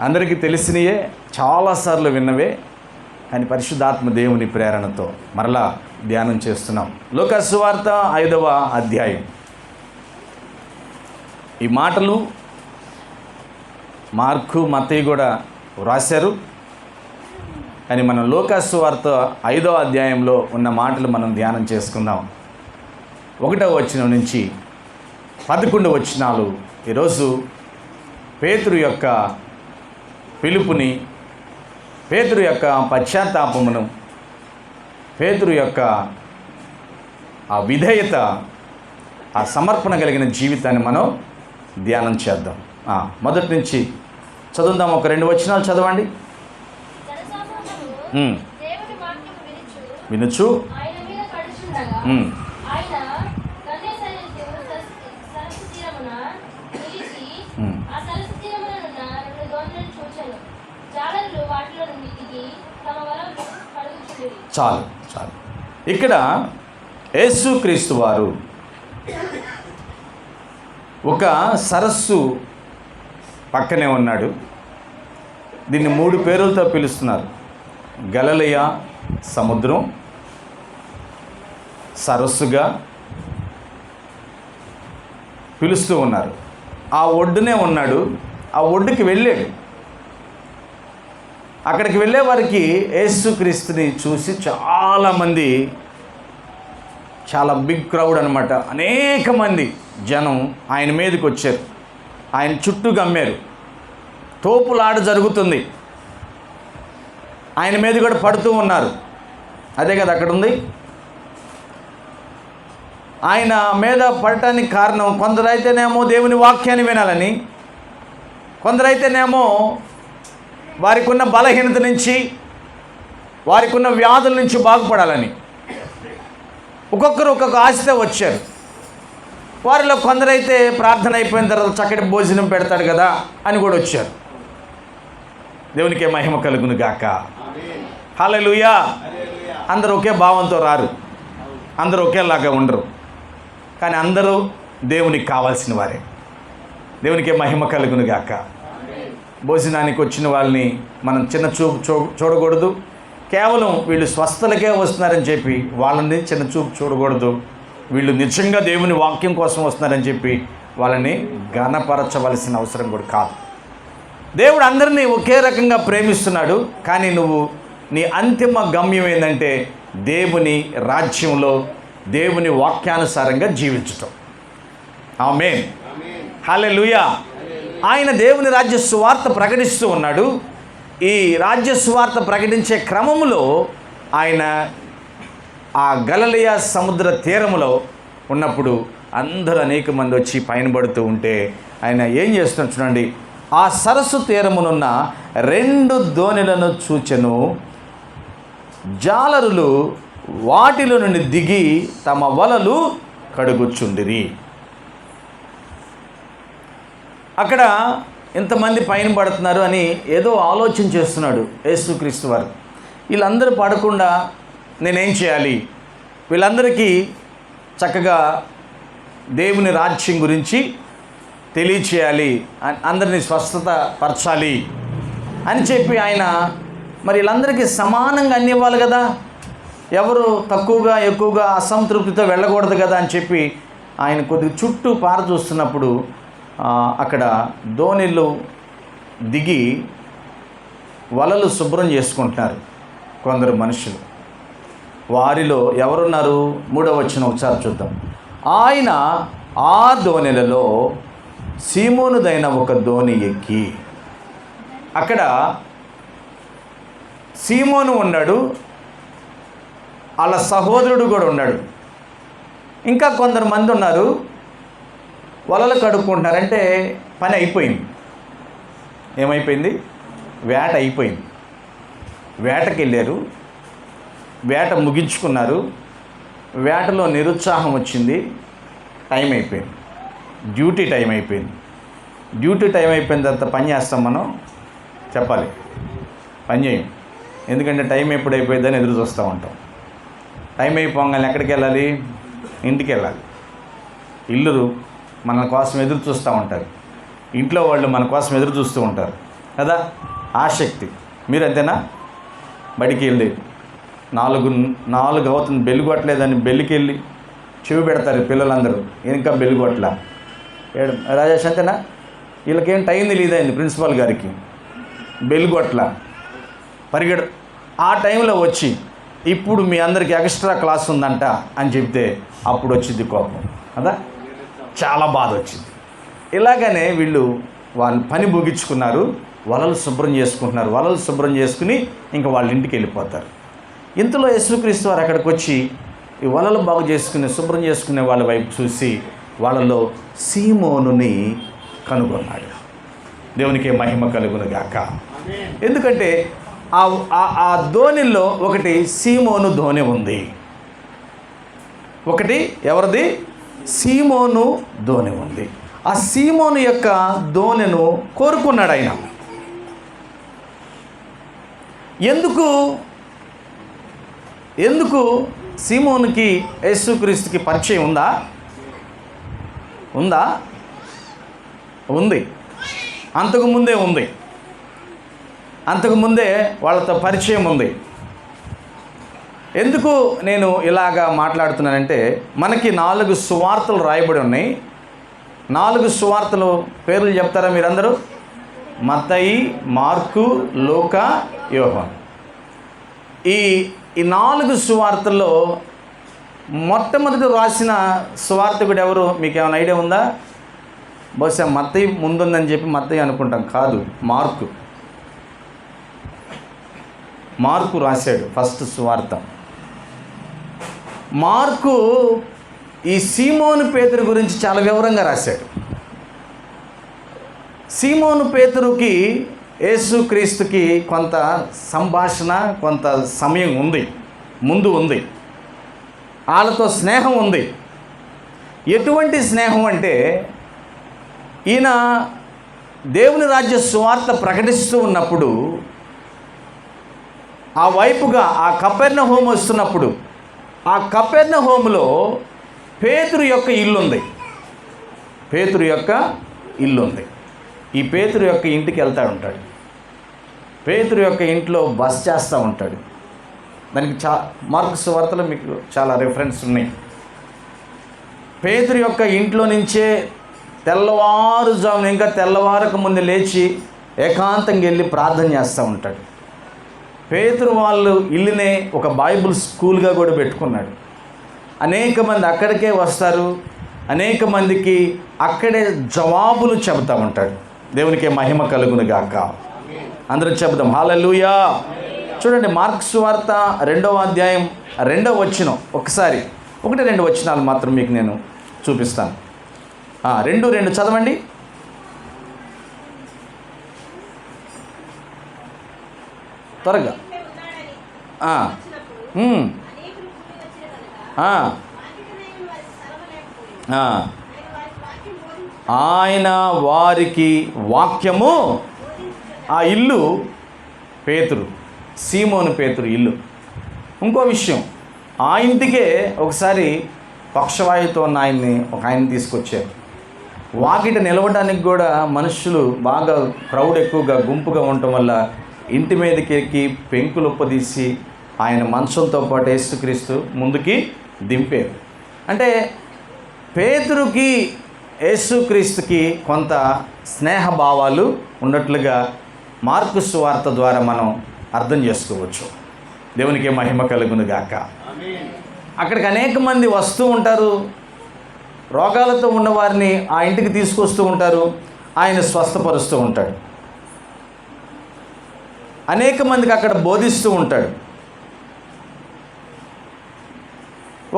అందరికీ తెలిసినయే, చాలాసార్లు విన్నవే, కానీ పరిశుద్ధాత్మ దేవుని ప్రేరణతో మరలా ధ్యానం చేస్తున్నాం. లూకా సువార్త 5వ అధ్యాయం. ఈ మాటలు మార్కు, మత్తయి కూడా వ్రాశారు. కానీ మనం లూకా సువార్త 5వ అధ్యాయంలో ఉన్న మాటలు మనం ధ్యానం చేసుకుందాం. 1వ వచనం నుంచి 11 వచనాలు ఈరోజు పేతురు యొక్క పిలుపుని, పేతురు యొక్క పశ్చాత్తాపమును, పేతురు యొక్క ఆ విధేయత, ఆ సమర్పణ కలిగిన జీవితాన్ని మనం ధ్యానం చేద్దాం. మొదటి నుంచి చదువుదాం. ఒక 2 వచనాలు చదవండి. వినుచు చాలు. ఇక్కడ యేసుక్రీస్తు వారు ఒక సరస్సు పక్కనే ఉన్నాడు. దీన్ని 3 పేర్లతో పిలుస్తున్నారు. గలిలయ సముద్రం, సరస్సుగా పిలుస్తూ ఉన్నారు. ఆ ఒడ్డునే ఉన్నాడు. ఆ ఒడ్డుకి వెళ్ళాడు. అక్కడికి వెళ్ళే వారికి యేసుక్రీస్తుని చూసి చాలామంది, చాలా బిగ్ క్రౌడ్ అనమాట, అనేక మంది జనం ఆయన మీదకి వచ్చారు. ఆయన చుట్టూ గమ్మారు. తోపులాట జరుగుతుంది. ఆయన మీద కూడా పడుతూ ఉన్నారు. అదే కదా అక్కడ ఉంది. ఆయన మీద పడటానికి కారణం, కొందరైతేనేమో దేవుని వాక్యాన్ని వినాలని, కొందరైతేనేమో వారికి ఉన్న బలహీనత నుంచి, వారికి ఉన్న వ్యాధుల నుంచి బాగుపడాలని, ఒక్కొక్కరు ఒక్కొక్క ఆశతో వచ్చారు. వారిలో కొందరైతే ప్రార్థన అయిపోయిన తర్వాత చక్కటి భోజనం పెడతాడు కదా అని కూడా వచ్చారు. దేవునికే మహిమ కలుగును గాక. హల్లెలూయా. అందరూ ఒకే భావంతో రారు, అందరూ ఒకేలాగా ఉండరు, కానీ అందరూ దేవునికి కావాల్సిన వారే. దేవునికే మహిమ కలుగును గాక. భోజనానికి వచ్చిన వాళ్ళని మనం చిన్న చూపు చూడకూడదు. కేవలం వీళ్ళు స్వస్థలకే వస్తున్నారని చెప్పి వాళ్ళని చిన్న చూపు చూడకూడదు. వీళ్ళు నిజంగా దేవుని వాక్యం కోసం వస్తున్నారని చెప్పి వాళ్ళని ఘనపరచవలసిన అవసరం కూడా కాదు. దేవుడు అందరినీ ఒకే రకంగా ప్రేమిస్తున్నాడు. కానీ నువ్వు నీ అంతిమ గమ్యం ఏంటంటే దేవుని రాజ్యంలో దేవుని వాక్యానుసారంగా జీవించటం. ఆమేన్. హల్లెలూయా. ఆయన దేవుని రాజ్య సువార్త ప్రకటిస్తూ ఉన్నాడు. ఈ రాజ్య సువార్త ప్రకటించే క్రమంలో ఆయన ఆ గలిలయ సముద్ర తీరములో ఉన్నప్పుడు అందరూ అనేక మంది వచ్చి పైన పడుతూ ఉంటే ఆయన ఏం చేస్తున్నాడు చూడండి. ఆ సరస్సు తీరమునున్న 2 దోణులను చూచెను. జాలరులు వాటిలో నుండి దిగి తమ వలలు కడుగుచుండిరి. అక్కడ ఇంతమంది పైన పడుతున్నారు అని ఏదో ఆలోచన చేస్తున్నాడు యేసుక్రీస్తు వారు. వీళ్ళందరూ పడకుండా నేనేం చేయాలి, వీళ్ళందరికీ చక్కగా దేవుని రాజ్యం గురించి తెలియచేయాలి, అందరినీ స్వస్థత పరచాలి అని చెప్పి ఆయన మరి వీళ్ళందరికీ సమానంగా అన్ని ఇవ్వాలి కదా, ఎవరు తక్కువగా ఎక్కువగా అసంతృప్తితో వెళ్ళకూడదు కదా అని చెప్పి ఆయన కొద్దిగా చుట్టూ పార చూస్తున్నప్పుడు అక్కడ దోణిళ్ళు దిగి వలలు శుభ్రం చేసుకుంటున్నారు కొందరు మనుషులు. వారిలో ఎవరున్నారు? 3వ వచనం ఒకసారి చూద్దాం. ఆయన ఆ దోణిలలో సీమోనుదైన ఒక దోణి ఎక్కి, అక్కడ సీమోను ఉన్నాడు, వాళ్ళ సహోదరుడు కూడా ఉన్నాడు, ఇంకా కొందరు మంది ఉన్నారు. వలలు కడుక్కుంటున్నారంటే పని అయిపోయింది. ఏమైపోయింది? వేట అయిపోయింది. వేటకి వెళ్ళారు, వేట ముగించుకున్నారు. వేటలో నిరుత్సాహం వచ్చింది, టైం అయిపోయింది, డ్యూటీ టైం అయిపోయింది. డ్యూటీ టైం అయిపోయిన తర్వాత పని చేస్తాం మనం? చెప్పాలి, పని చేయం. ఎందుకంటే టైం ఎప్పుడు అయిపోయిందని ఎదురు చూస్తూ ఉంటాం. టైం అయిపోగానే ఎక్కడికి వెళ్ళాలి? ఇంటికి వెళ్ళాలి. ఇల్లు మన కోసం ఎదురు చూస్తూ ఉంటారు, ఇంట్లో వాళ్ళు మన కోసం ఎదురు చూస్తూ ఉంటారు. కదా, ఆసక్తి. మీరు అంతేనా? బడికి వెళ్ళి 4 అవుతుంది, బెల్లు కొట్టలేదని బెల్లికి వెళ్ళి చెవి పెడతారు పిల్లలందరూ, ఇంకా బెల్లు కొట్టలా. రాజేష్ అంతేనా? వీళ్ళకేం టైం తెలియదండి ప్రిన్సిపాల్ గారికి, బెల్లు కొట్టలా పరిగెడు. ఆ టైంలో వచ్చి ఇప్పుడు మీ అందరికీ ఎక్స్ట్రా క్లాస్ ఉందంట అని చెప్తే అప్పుడు వచ్చింది కోపం కదా, చాలా బాధ వచ్చింది. ఇలాగనే వీళ్ళు వాళ్ళు పని ముగించుకున్నారు, వలలు శుభ్రం చేసుకుంటున్నారు. వలలు శుభ్రం చేసుకుని ఇంకా వాళ్ళ ఇంటికి వెళ్ళిపోతారు. ఇంతలో యేసుక్రీస్తు వారు అక్కడికి వచ్చి ఈ వలలు బాగు చేసుకుని శుభ్రం చేసుకునే వాళ్ళ వైపు చూసి వాళ్ళలో సీమోనుని కనుగొన్నాడు. దేవునికి మహిమ కలుగును గాక. ఎందుకంటే ఆ ధోనిలో ఒకటి సీమోను ధోని ఉంది. ఒకటి ఎవరిది? సీమోను ధోని ఉంది. ఆ సీమోను యొక్క ధోనిను కోరుకున్నాడు ఆయన. ఎందుకు సీమోనుకి యేసుక్రీస్తుకి పరిచయం ఉందా? ఉంది. అంతకుముందే వాళ్ళతో పరిచయం ఉంది. ఎందుకు నేను ఇలాగా మాట్లాడుతున్నానంటే, మనకి 4 సువార్తలు రాయబడి ఉన్నాయి. 4 సువార్తలు పేర్లు చెప్తారా మీరందరూ? మత్తయి, మార్కు, లూకా, యోహాను. ఈ 4 సువార్తల్లో మొట్టమొదటి రాసిన సువార్తకుడు ఎవరు? మీకు ఏమైనా ఐడియా ఉందా? బహుశా మత్తయి ముందుందని చెప్పి మత్తయి అనుకుంటాం. కాదు, మార్కు రాశాడు ఫస్ట్ సువార్త. మార్కు ఈ సీమోను పేతురు గురించి చాలా వివరంగా రాశాడు. సీమోను పేతురుకి యేసుక్రీస్తుకి కొంత సంభాషణ, కొంత సమయం ముందు ఉంది. వాళ్ళతో స్నేహం ఉంది. ఎటువంటి స్నేహం అంటే, ఈయన దేవుని రాజ్య సువార్త ప్రకటిస్తూ ఉన్నప్పుడు ఆ వైపుగా ఆ కపెర్నహూము వస్తున్నప్పుడు ఆ కపెర్నహూములో పేతురు యొక్క ఇల్లు ఉంది. ఈ పేతురు యొక్క ఇంటికి వెళ్తూ ఉంటాడు. పేతురు యొక్క ఇంట్లో బస చేస్తూ ఉంటాడు. దానికి మార్కు సువార్తలో మీకు చాలా రిఫరెన్స్ ఉన్నాయి. పేతురు యొక్క ఇంట్లో నుంచే తెల్లవారుజామున, ఇంకా తెల్లవారక ముందు లేచి ఏకాంతంగా వెళ్ళి ప్రార్థన చేస్తూ ఉంటాడు. పేతురు వాళ్ళు ఇల్లునే ఒక బైబిల్ స్కూల్గా కూడా పెట్టుకున్నాడు. అనేక మంది అక్కడికే వస్తారు. అనేక మందికి అక్కడే జవాబులు చెబుతూ ఉంటాడు. దేవునికి మహిమ కలుగును గాక. అందరూ చెబుతాం హల్లెలూయా. చూడండి, మార్కు సువార్త 2వ అధ్యాయం 2వ వచనం. ఒకసారి 1-2 వచనాలు మాత్రం మీకు నేను చూపిస్తాను. 2 చదవండి. త్వరగా. ఆయన వారికి వాక్యము, ఆ ఇల్లు పేతురు, సీమోను పేతురు ఇల్లు. ఇంకో విషయం, ఆ ఇంటికే ఒకసారి పక్షవాయుతో ఉన్న ఆయన తీసుకొచ్చారు. వాకిట నిలవడానికి కూడా మనుషులు బాగా క్రౌడ్ ఎక్కువగా గుంపుగా ఉండటం వల్ల ఇంటి మీదకి ఎక్కి పెంకులు ఉప్పదీసి ఆయన మంచంతో పాటు యేసుక్రీస్తు ముందుకి దింపారు. అంటే పేతురుకి యేసుక్రీస్తుకి కొంత స్నేహభావాలు ఉన్నట్లుగా మార్కు సువార్త ద్వారా మనం అర్థం చేసుకోవచ్చు. దేవునికి మహిమ కలుగును గాక. అక్కడికి అనేక మంది వస్తూ ఉంటారు. రోగాలతో ఉన్నవారిని ఆ ఇంటికి తీసుకొస్తూ ఉంటారు. ఆయన స్వస్థపరుస్తూ ఉంటాడు. అనేక మందికి అక్కడ బోధిస్తూ ఉంటాడు.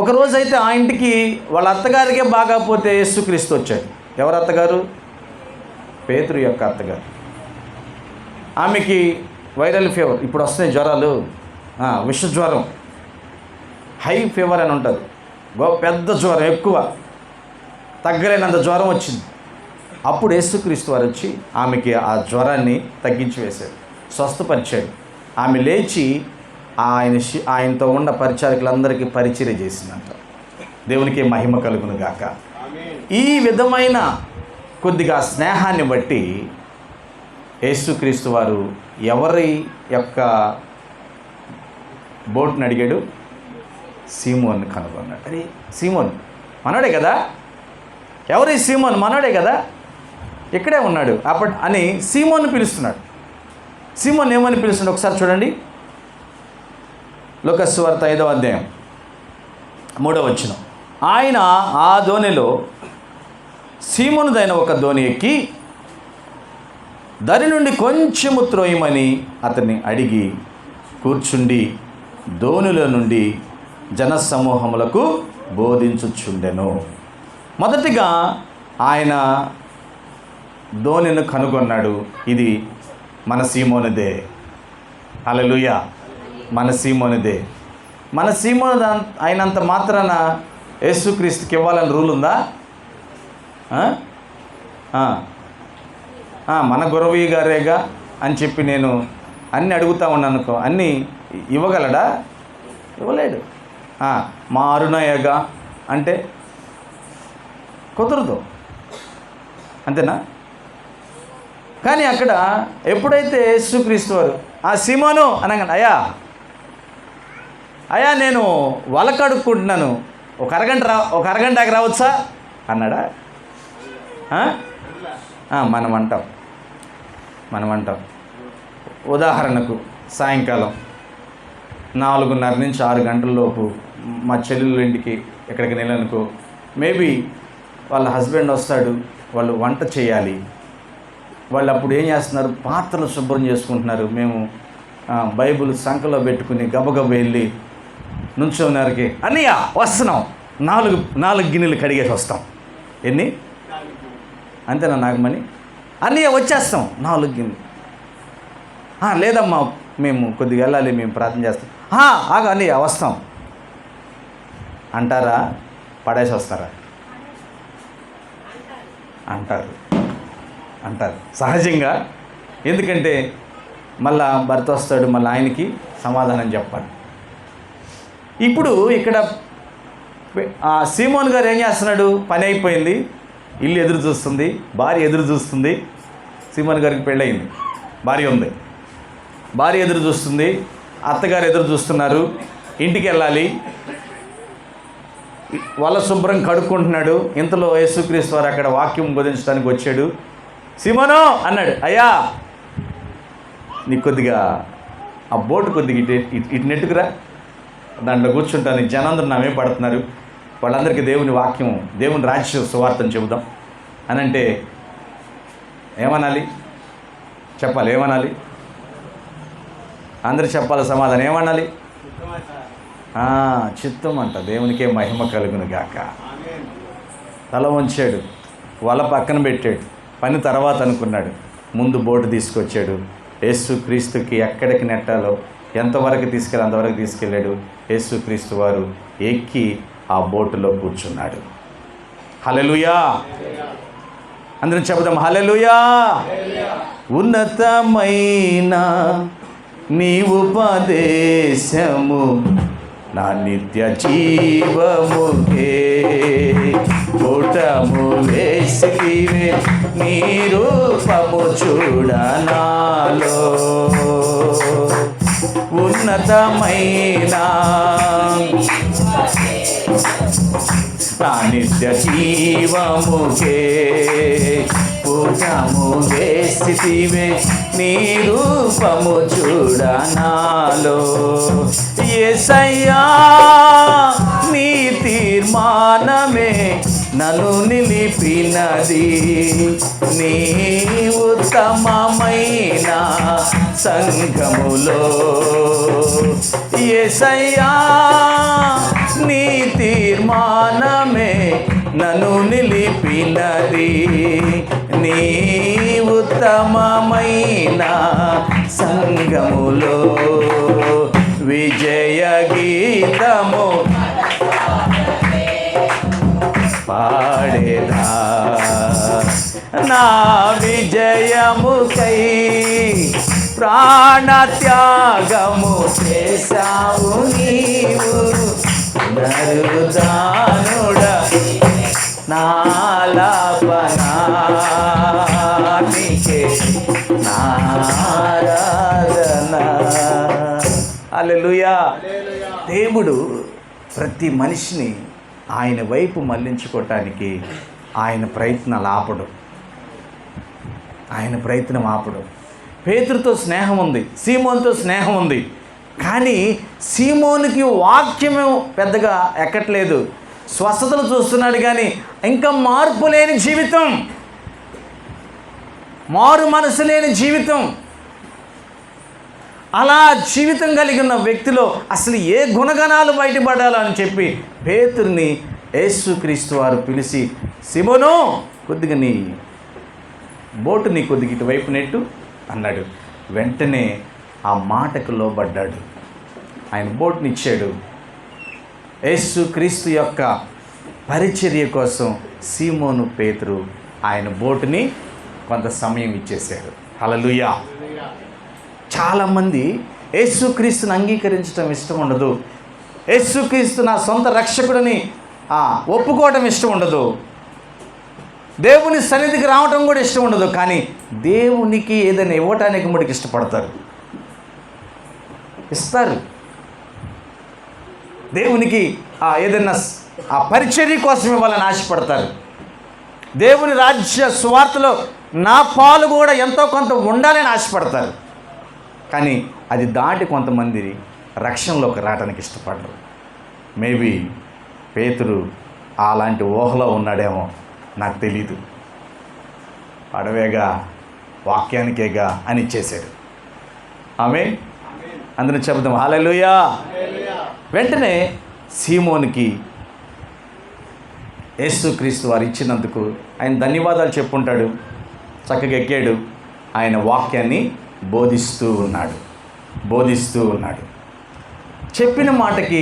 ఒకరోజైతే ఆ ఇంటికి వాళ్ళ అత్తగారికే బాగాపోతే యేసుక్రీస్తు వచ్చాడు. ఎవరు అత్తగారు? పేతురు యొక్క అత్తగారు. ఆమెకి వైరల్ ఫీవర్, ఇప్పుడు వస్తున్నాయి జ్వరాలు, విష జ్వరం, హై ఫీవర్ అని ఉంటుంది. పెద్ద జ్వరం, ఎక్కువ తగ్గలేనంత జ్వరం వచ్చింది. అప్పుడు యేసుక్రీస్తు వారు వచ్చి ఆమెకి ఆ జ్వరాన్ని తగ్గించి వేశాడు, స్వస్థపరిచాడు. ఆమె లేచి ఆయనతో ఉన్న పరిచారకులందరికీ పరిచర్య చేసిందంట. దేవునికి మహిమ కలుగును గాక. ఈ విధమైన కొద్దిగా స్నేహాన్ని బట్టి యేసుక్రీస్తు వారు ఎవరి యొక్క బోట్ని అడిగాడు? సీమోన్ని కనుగొన్నాడు. అరే సీమోన్ మనోడే కదా, ఎవరి సీమోన్ మనోడే కదా, ఇక్కడే ఉన్నాడు అని సీమోన్ని పిలుస్తున్నాడు. సీమోన్ ఏమని పిలుస్తున్నాడు ఒకసారి చూడండి. లూకా సువార్త 5వ అధ్యాయం 3వ వచనం. ఆయన ఆ దోణిలో సీమోనుదైన ఒక దోణి ఎక్కి దరి నుండి కొంచెము త్రోయమని అతన్ని అడిగి కూర్చుండి దోణిలో నుండి జనసమూహములకు బోధించుచుండెను. మొదటిగా ఆయన దోణిని కనుగొన్నాడు. ఇది మన సీమోనుదే. హల్లెలూయా, మన సీమోనుదే. మన సీమోను అయినంత మాత్రాన యేసుక్రీస్తుకి ఇవ్వాలని రూల్ ఉందా? మన గురవయ్య గారేగా అని చెప్పి నేను అన్నీ అడుగుతా ఉన్నాను అనుకో, అన్నీ ఇవ్వగలడా? ఇవ్వలేడు. మా అరుణయ్యగా అంటే కుదరదు, అంతేనా? కానీ అక్కడ ఎప్పుడైతే యేసుక్రీస్తు వారు ఆ సీమోను అనగానే అయ్యా నేను వల కడుక్కుంటున్నాను, ఒక అరగంటకి రావచ్చా అన్నాడా? మనం అంటాం ఉదాహరణకు సాయంకాలం 4:30 నుంచి 6 గంటల లోపు మా చెల్లెళ్ళ ఇంటికి ఎక్కడికి వెళ్ళనుకో, మేబీ వాళ్ళ హస్బెండ్ వస్తాడు, వాళ్ళు వంట చేయాలి. వాళ్ళు అప్పుడు ఏం చేస్తున్నారు? పాత్రలు శుభ్రం చేసుకుంటున్నారు. మేము బైబిల్ సంకలో పెట్టుకుని గబగబ వెళ్ళి నుంచోన్నరికి అన్నయ్య వస్తున్నాం, 4 గిన్నెలు కడిగేసి వస్తాం. ఎన్ని? అంతేనా నాగమణి? అన్నయ్య వచ్చేస్తాం 4 గిన్నెలు. లేదమ్మా మేము కొద్దిగా వెళ్ళాలి, మేము ప్రార్థన చేస్తాం. ఆగా అన్నయ్య వస్తాం అంటారా? పడేసి వస్తారా? అంటారు సహజంగా. ఎందుకంటే మళ్ళా భర్త వస్తాడు, మళ్ళీ ఆయనకి సమాధానం చెప్పాలి. ఇప్పుడు ఇక్కడ సీమోన్ గారు ఏం చేస్తున్నాడు? పని అయిపోయింది, ఇల్లు ఎదురు చూస్తుంది, భార్య ఎదురు చూస్తుంది. సీమోన్ గారికి పెళ్ళయింది, భార్య ఉంది, భార్య ఎదురు చూస్తుంది, అత్తగారు ఎదురు చూస్తున్నారు. ఇంటికి వెళ్ళాలి, వల శుభ్రం కడుక్కుంటున్నాడు. ఇంతలో యేసుక్రీస్తు వారు అక్కడ వాక్యం బోధించడానికి వచ్చాడు. సీమోను అన్నాడు, అయ్యా నీకు కొద్దిగా ఆ బోటు కొద్దిగా ఇటు నెట్టుకురా, దాంట్లో కూర్చుంటాను. జనందరూ నామే పడుతున్నారు, వాళ్ళందరికీ దేవుని వాక్యం, దేవుని రాజ్య సువార్తను చెబుదాం అని అంటే ఏమనాలి? చెప్పాలి, ఏమనాలి? అందరూ చెప్పాలి సమాధానం. ఏమనాలి? చిత్తం అంట. దేవునికే మహిమ కలుగును గాక. తల వంచాడు, వల పక్కన పెట్టాడు, పని తర్వాత అనుకున్నాడు. ముందు బోటు తీసుకొచ్చాడు. యేసుక్రీస్తుకి ఎక్కడికి నెట్టాలో, ఎంతవరకు అంతవరకు తీసుకెళ్ళాడు. యేసుక్రీస్తు వారు ఎక్కి ఆ బోటులో కూర్చున్నాడు. హల్లెలూయా, అందరం చెబుదాం హల్లెలూయా. ఉన్నతమైన నీ ఉపదేశము నా నిత్య జీవముకే కూటము వేసివే నీ రూపము చూడనాలో. ఉన్నతమైన నా నిత్య జీవముకే కూటము వేసివే నీ రూపము చూడనాలో. యేసయ్యా నీ తీర్మానమే నన్ను నిలిపినది, నీ ఉత్తమమైన సంఘములో. యేసయ్యా నీ తీర్మానమే నన్ను నిలిపినది, నీ ఉత్తమమైన సంఘములో. విజయ గీతము పాడేదా నా విజయముకై ప్రాణత్యాగము చేశావు నీవు. నరుదానుడా నాలాపనానికే నా హల్లెలూయా. దేవుడు ప్రతి మనిషిని ఆయన వైపు మళ్లించుకోవటానికి ఆయన ప్రయత్నాలు ఆపడు. ఆయన ప్రయత్నం ఆపడు. పేతురుతో స్నేహం ఉంది, సీమోనుతో స్నేహం ఉంది. కానీ సీమోనుకి వాక్యమే పెద్దగా ఎక్కట్లేదు. స్వస్థతలు చూస్తున్నాడు కానీ ఇంకా మార్పు లేని జీవితం, మారు మనసు లేని జీవితం. అలా జీవితం కలిగిన వ్యక్తిలో అసలు ఏ గుణగణాలు బయటపడాలో అని చెప్పి పేతురుని యేసుక్రీస్తు వారు పిలిచి, సీమోను కొద్దిగా నీ బోటుని కొద్దిగా ఇటువైపు నెట్టు అన్నాడు. వెంటనే ఆ మాటకు లోబడ్డాడు. ఆయన బోటుని ఇచ్చాడు. యేసుక్రీస్తు యొక్క పరిచర్య కోసం సీమోను పేతురు ఆయన బోటుని కొంత సమయం ఇచ్చేశాడు. హల్లెలూయా. చాలామంది యేసుక్రీస్తుని అంగీకరించడం ఇష్టం ఉండదు. యేసుక్రీస్తు నా సొంత రక్షకుడిని ఒప్పుకోవటం ఇష్టం ఉండదు. దేవుని సన్నిధికి రావటం కూడా ఇష్టం ఉండదు. కానీ దేవునికి ఏదైనా ఇవ్వటానికి ముడికి ఇష్టపడతారు, ఇస్తారు. దేవునికి ఏదైనా ఆ పరిచర్య కోసం ఇవ్వాలని ఆశపడతారు. దేవుని రాజ్య సువార్తలో నా పాలు కూడా ఎంతో కొంత ఉండాలని ఆశపడతారు. కానీ అది దాటి కొంతమంది రక్షణలోకి రావడానికి ఇష్టపడరు. మేబీ పేతురు అలాంటి ఊహలో ఉన్నాడేమో, నాకు తెలీదు. అడవేగా వాక్యానికేగా అని ఇచ్చేశాడు. ఆమేన్. అందులో చెబుదాం హల్లెలూయా. వెంటనే సీమోనికి యేసుక్రీస్తు వారు ఇచ్చినందుకు ఆయన ధన్యవాదాలు చెప్పుంటాడు. చక్కగా ఎక్కాడు. ఆయన వాక్యాన్ని బోధిస్తూ ఉన్నాడు. చెప్పిన మాటకి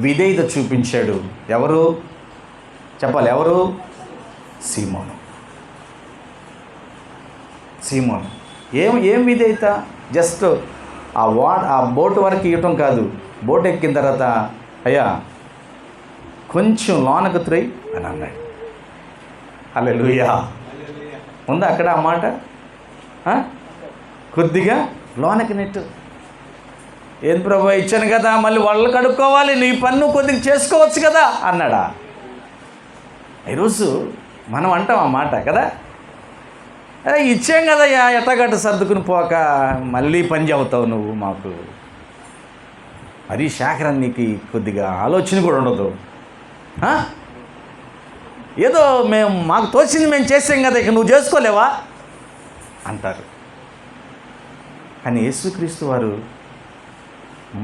విధేయత చూపించాడు. ఎవరు చెప్పాలి? ఎవరు? సీమోను. ఏం విధేయత? జస్ట్ ఆ బోటు వరకు ఇవ్వటం కాదు. బోట్ ఎక్కిన తర్వాత అయ్యా కొంచెం లోనకు త్రై అని అన్నాడు. హల్లెలూయా. ఉందా అక్కడ ఆ మాట? కొద్దిగా లోనకి నెట్టు. ఏం ప్రభు ఇచ్చాను కదా, మళ్ళీ వాళ్ళు కడుక్కోవాలి, నీ పన్ను కొద్దిగా చేసుకోవచ్చు కదా అన్నాడా? ఈరోజు మనం అంటాం ఆ మాట కదా, ఇచ్చాం కదయ్యా ఎట్టగట్ట సర్దుకుని పోక మళ్ళీ పని చెబుతావు నువ్వు మాకు. మరీ శాఖరం నీకు కొద్దిగా ఆలోచన కూడా ఉండదు. ఏదో మాకు తోచింది మేము చేసాం కదా, ఇక నువ్వు చేసుకోలేవా అంటారు. కానీ యేసుక్రీస్తు వారు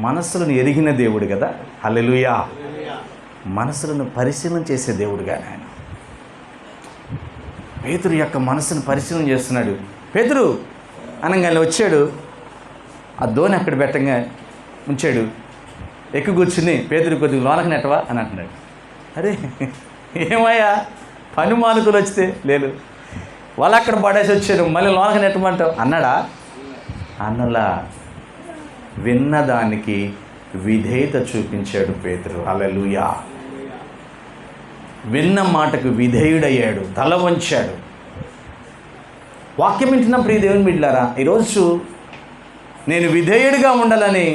మనస్సులను ఎరిగిన దేవుడు కదా. హల్లెలూయా. మనస్సులను పరిశీలన చేసే దేవుడుగా ఆయన పేతురు యొక్క మనస్సును పరిశీలన చేస్తున్నాడు. పేతురు అనగానే వచ్చాడు. ఆ దోణి అక్కడ పెట్టంగా ఉంచాడు. ఎక్కి కూర్చుని పేతురు కొద్దిగా లోనకు నెట్టవా అని అంటున్నాడు. అరే ఏమయ్యా, పని మానుకులు వచ్చితే లేదు, వాళ్ళు అక్కడ పడేసి వచ్చారు, మళ్ళీ లోనకు నెట్టమంటావు అన్నాడా? అన్నలా విన్నదానికి విధేయత చూపించాడు పేతురు. హల్లెలూయా. విన్న మాటకు విధేయుడయ్యాడు, తల వంచాడు. వాక్యం వింటున్న ప్రియ దేవుని బిడ్డలారా, ఈరోజు నేను విధేయుడిగా ఉండాలని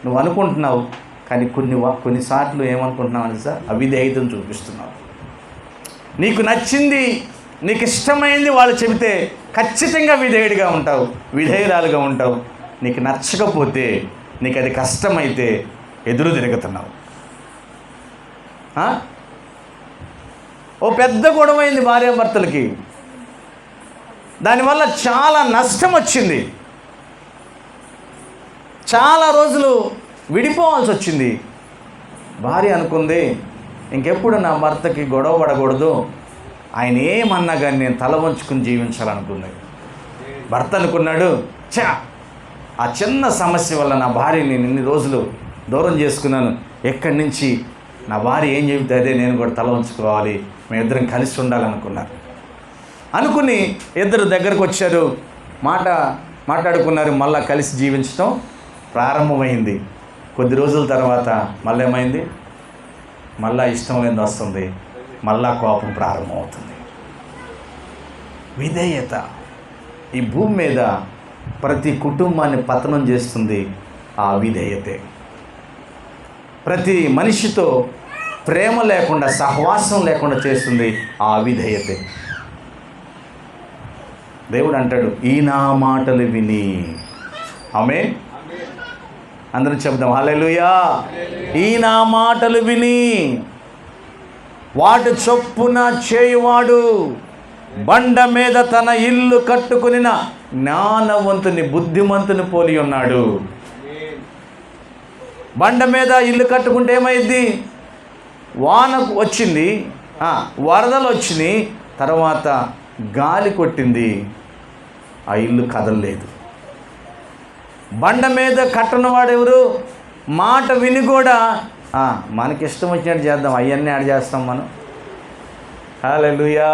నువ్వు అనుకుంటున్నావు. కానీ కొన్నిసార్లు ఏమనుకుంటున్నావు అని సార్, అవిధేయతను చూపిస్తున్నావు. నీకు నచ్చింది, నీకు ఇష్టమైంది వాళ్ళు చెబితే ఖచ్చితంగా విధేయుడిగా ఉంటావు, విధేయురాలుగా ఉంటావు. నీకు నచ్చకపోతే, నీకు అది కష్టమైతే ఎదురు తిరుగుతున్నావు. ఓ పెద్ద గొడవైంది భార్యాభర్తలకి, దానివల్ల చాలా నష్టం వచ్చింది, చాలా రోజులు విడిపోవాల్సి వచ్చింది. భార్య అనుకుంది ఇంకెప్పుడు నా భర్తకి గొడవ పడకూడదు, ఆయన ఏమన్నా కానీ నేను తల వంచుకుని జీవించాలనుకుంది. భర్త అనుకున్నాడు, ఆ చిన్న సమస్య వల్ల నా భార్యని ఇన్ని రోజులు దూరం చేసుకున్నాను, ఎక్కడి నుంచి నా భార్య ఏం చెబితే అదే నేను కూడా తల వంచుకోవాలి, మేమిద్దరం కలిసి ఉండాలనుకున్నారు. అనుకుని ఇద్దరు దగ్గరకు వచ్చారు, మాట్లాడుకున్నారు. మళ్ళీ కలిసి జీవించడం ప్రారంభమైంది. కొద్ది రోజుల తర్వాత మళ్ళీ ఏమైంది? మళ్ళా ఇష్టం లేని వస్తుంది, మళ్ళా కోపం ప్రారంభమవుతుంది. విధేయత ఈ భూమి మీద ప్రతి కుటుంబాన్ని పతనం చేస్తుంది. ఆ విధేయతే. ప్రతి మనిషితో ప్రేమ లేకుండా, సహవాసం లేకుండా చేస్తుంది ఆ అవిధేయతే. దేవుడు అంటాడు, ఈ నా మాటలు విని. ఆమేన్. అందరం చెప్దాం హల్లెలూయా. ఈ నా మాటలు విని వాటి చొప్పున చేయువాడు బండ మీద తన ఇల్లు కట్టుకునిన జ్ఞానవంతుని, బుద్ధిమంతుని పోలి ఉన్నాడు. బండ మీద ఇల్లు కట్టుకుంటే ఏమైంది? వాన వచ్చింది, వరదలు వచ్చినాయి, తర్వాత గాలి కొట్టింది, ఆ ఇల్లు కదలలేదు. బండ మీద కట్టనవాడు ఎవరు? మాట విని కూడా మనకి ఇష్టం వచ్చినట్టు చేద్దాం, అవన్నీ యాడ్ చేస్తాం మనం. హల్లెలూయా.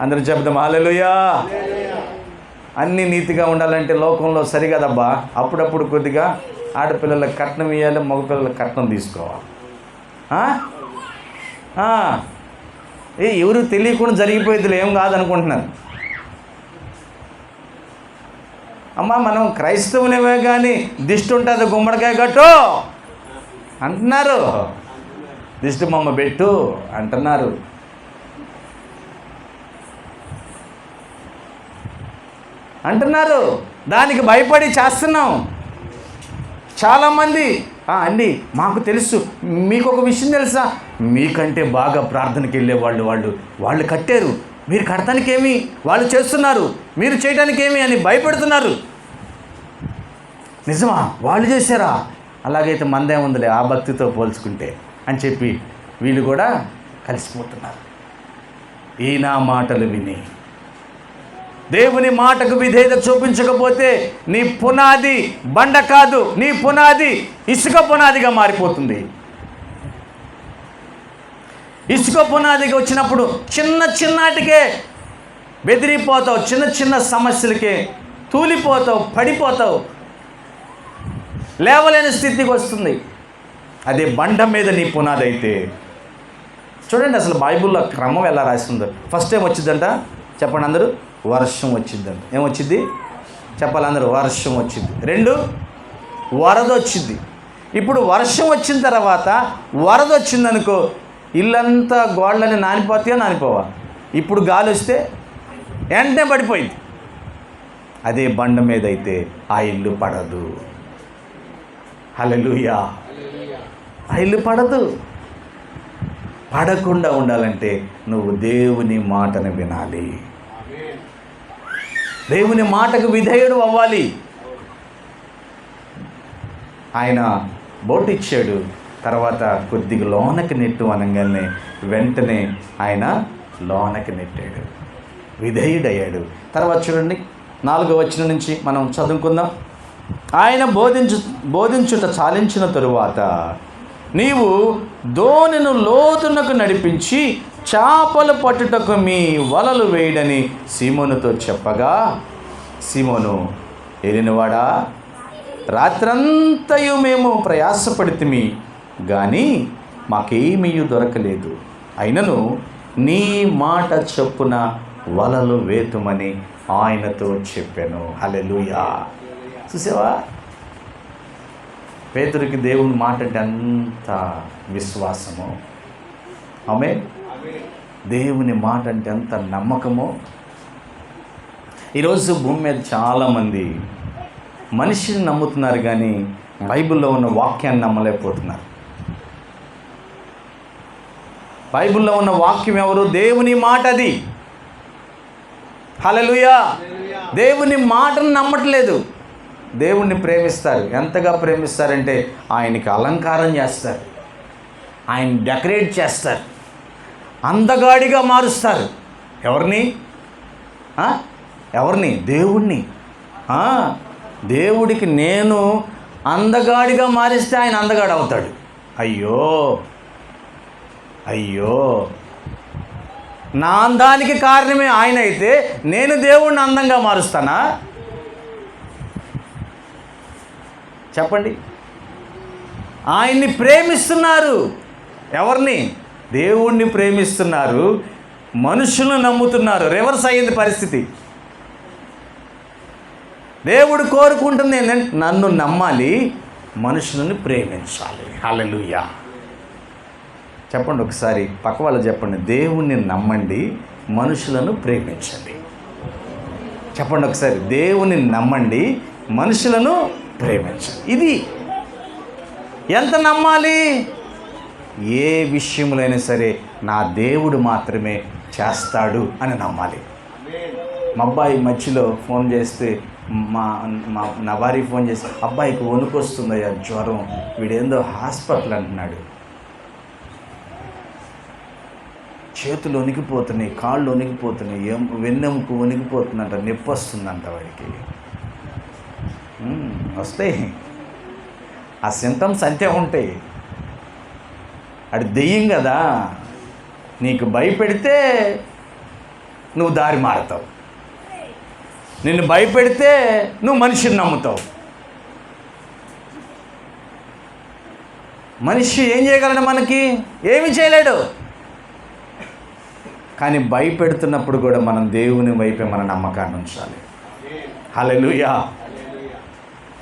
అందరూ చెప్దాం హల్లెలూయా. అన్నీ నీతిగా ఉండాలంటే లోకంలో సరిగదబ్బా. అప్పుడప్పుడు కొద్దిగా ఆడపిల్లలకు కట్నం ఇవ్వాలి, మగపిల్లలకు కట్నం తీసుకోవాలి. ఎవరు తెలియకుండా జరిగిపోయేది ఏం కాదనుకుంటున్నారు. అమ్మ మనం క్రైస్తవులేమే కానీ దిష్టి ఉంటుంది గుమ్మడికాయ కట్టు అంటున్నారు, దిష్టి బొమ్మ పెట్టు అంటున్నారు. దానికి భయపడి చేస్తున్నాం చాలామంది. అండి మాకు తెలుసు, మీకు ఒక విషయం తెలుసా? మీకంటే బాగా ప్రార్థనకి వెళ్ళేవాళ్ళు వాళ్ళు కట్టారు, మీరు కడతానికి ఏమి, వాళ్ళు చేస్తున్నారు, మీరు చేయడానికి ఏమి అని భయపెడుతున్నారు. నిజమా? వాళ్ళు చేశారా? అలాగైతే మందే ఉందిలే ఆ భక్తితో పోల్చుకుంటే అని చెప్పి వీళ్ళు కూడా కలిసిపోతున్నారు. ఈ నా మాటలు విని దేవుని మాటకు విధేయత చూపించకపోతే నీ పునాది బండ కాదు, నీ పునాది ఇసుక పునాదిగా మారిపోతుంది. ఇసుక పునాదిగా వచ్చినప్పుడు చిన్నటికే బెదిరిపోతావు, చిన్న సమస్యలకే తూలిపోతావు, పడిపోతావు, లేవలేని స్థితికి వస్తుంది. అదే బండ మీద నీ పునాది అయితే. చూడండి అసలు బైబిల్లో క్రమం ఎలా రాసిందో. ఫస్ట్ ఏం వచ్చిందంట చెప్పండి అందరూ? వర్షం వచ్చిందంట. ఏమొచ్చింది చెప్పాలి అందరూ? వర్షం వచ్చింది. 2 వరద వచ్చింది. ఇప్పుడు వర్షం వచ్చిన తర్వాత వరద వచ్చిందనుకో, ఇల్లంతా గోడలని నానిపోవా? ఇప్పుడు గాలి వస్తే వెంటనే పడిపోయింది. అదే బండ మీద అయితే ఆ ఇల్లు పడదు. హల్లెలూయా. ఆ ఇల్లు పడదు. పడకుండా ఉండాలంటే నువ్వు దేవుని మాటను వినాలి, దేవుని మాటకు విధేయుడు అవ్వాలి. ఆయన బోట్ ఇచ్చాడు, తర్వాత కొద్దిగా లోనకి నెట్టు అనగానే వెంటనే ఆయన లోనకి నెట్టాడు, విధేయుడయ్యాడు. తర్వాత చూడండి 4వ వచనం నుంచి మనం చదువుకుందాం. ఆయన బోధించుట చాలించిన తరువాత నీవు దోణిను లోతునకు నడిపించి చేపలు పట్టుటకు మీ వలలు వేయడని సీమోనుతో చెప్పగా, సీమోను ఏలినవాడా, రాత్రంతయు మేము ప్రయాసపడితిమి గాని మాకేమీ దొరకలేదు, అయినను నీ మాట చొప్పున వలలు వేతుమని ఆయనతో చెప్పాను. హల్లెలూయా. చూసావా, పేతురికి దేవుని మాట అంటే అంత విశ్వాసము. ఆమేన్. దేవుని మాట అంటే అంత నమ్మకము. ఈరోజు భూమి మీద చాలామంది మనిషిని నమ్ముతున్నారు కానీ బైబిల్లో ఉన్న వాక్యాన్ని నమ్మలేకపోతున్నారు. బైబిల్లో ఉన్న వాక్యం ఎవరు? దేవుని మాట. అది హల్లెలూయా. దేవుని మాటను నమ్మట్లేదు. దేవుణ్ణి ప్రేమిస్తారు. ఎంతగా ప్రేమిస్తారంటే ఆయనకి అలంకారం చేస్తారు, ఆయన డెకరేట్ చేస్తారు, అందగాడిగా మారుస్తారు. ఎవరిని? దేవుణ్ణి. దేవుడికి నేను అందగాడిగా మారిస్తే ఆయన అందగాడు అవుతాడు. అయ్యో, నా అందానికి కారణమే ఆయన అయితే నేను దేవుణ్ణి అందంగా మారుస్తానా? చెప్పండి. ఆయన్ని ప్రేమిస్తున్నారు. ఎవరిని? దేవుణ్ణి ప్రేమిస్తున్నారు, మనుషులను నమ్ముతున్నారు. రివర్స్ అయ్యింది పరిస్థితి. దేవుడు కోరుకుంటుంది ఏంటంటే నన్ను నమ్మాలి, మనుషులను ప్రేమించాలి. హల్లెలూయా. చెప్పండి ఒకసారి, పక్క వాళ్ళు చెప్పండి, దేవుణ్ణి నమ్మండి, మనుషులను ప్రేమించండి. చెప్పండి ఒకసారి, దేవుని నమ్మండి, మనుషులను ప్రేమించండి. ఇది ఎంత నమ్మాలి? ఏ విషయంలోనైనా సరే నా దేవుడు మాత్రమే చేస్తాడు అని నమ్మాలి. మా అబ్బాయి మధ్యలో ఫోన్ చేస్తే నా భార్య ఫోన్ చేసి, అబ్బాయికి వణుకు వస్తుందయ్యా, జ్వరం, వీడేందో హాస్పిటల్ అంటున్నాడు, చేతులు వణికిపోతున్నాయి, కాళ్ళు వణికిపోతున్నాయి, వెన్నెముక వణికిపోతుందంట, నొప్పి వస్తుందంట వాడికి. వస్తాయి, ఆ సింటమ్స్ అంతే ఉంటాయి. అది దెయ్యం కదా, నీకు భయపెడితే నువ్వు దారి మారుతావు, నిన్ను భయపెడితే నువ్వు మనిషిని నమ్ముతావు. మనిషి ఏం చేయగలడు? మనకి ఏమి చేయలేడు. కానీ భయపెడుతున్నప్పుడు కూడా మనం దేవుని వైపే మన నమ్మకాన్ని ఉంచాలి. హల్లెలూయా.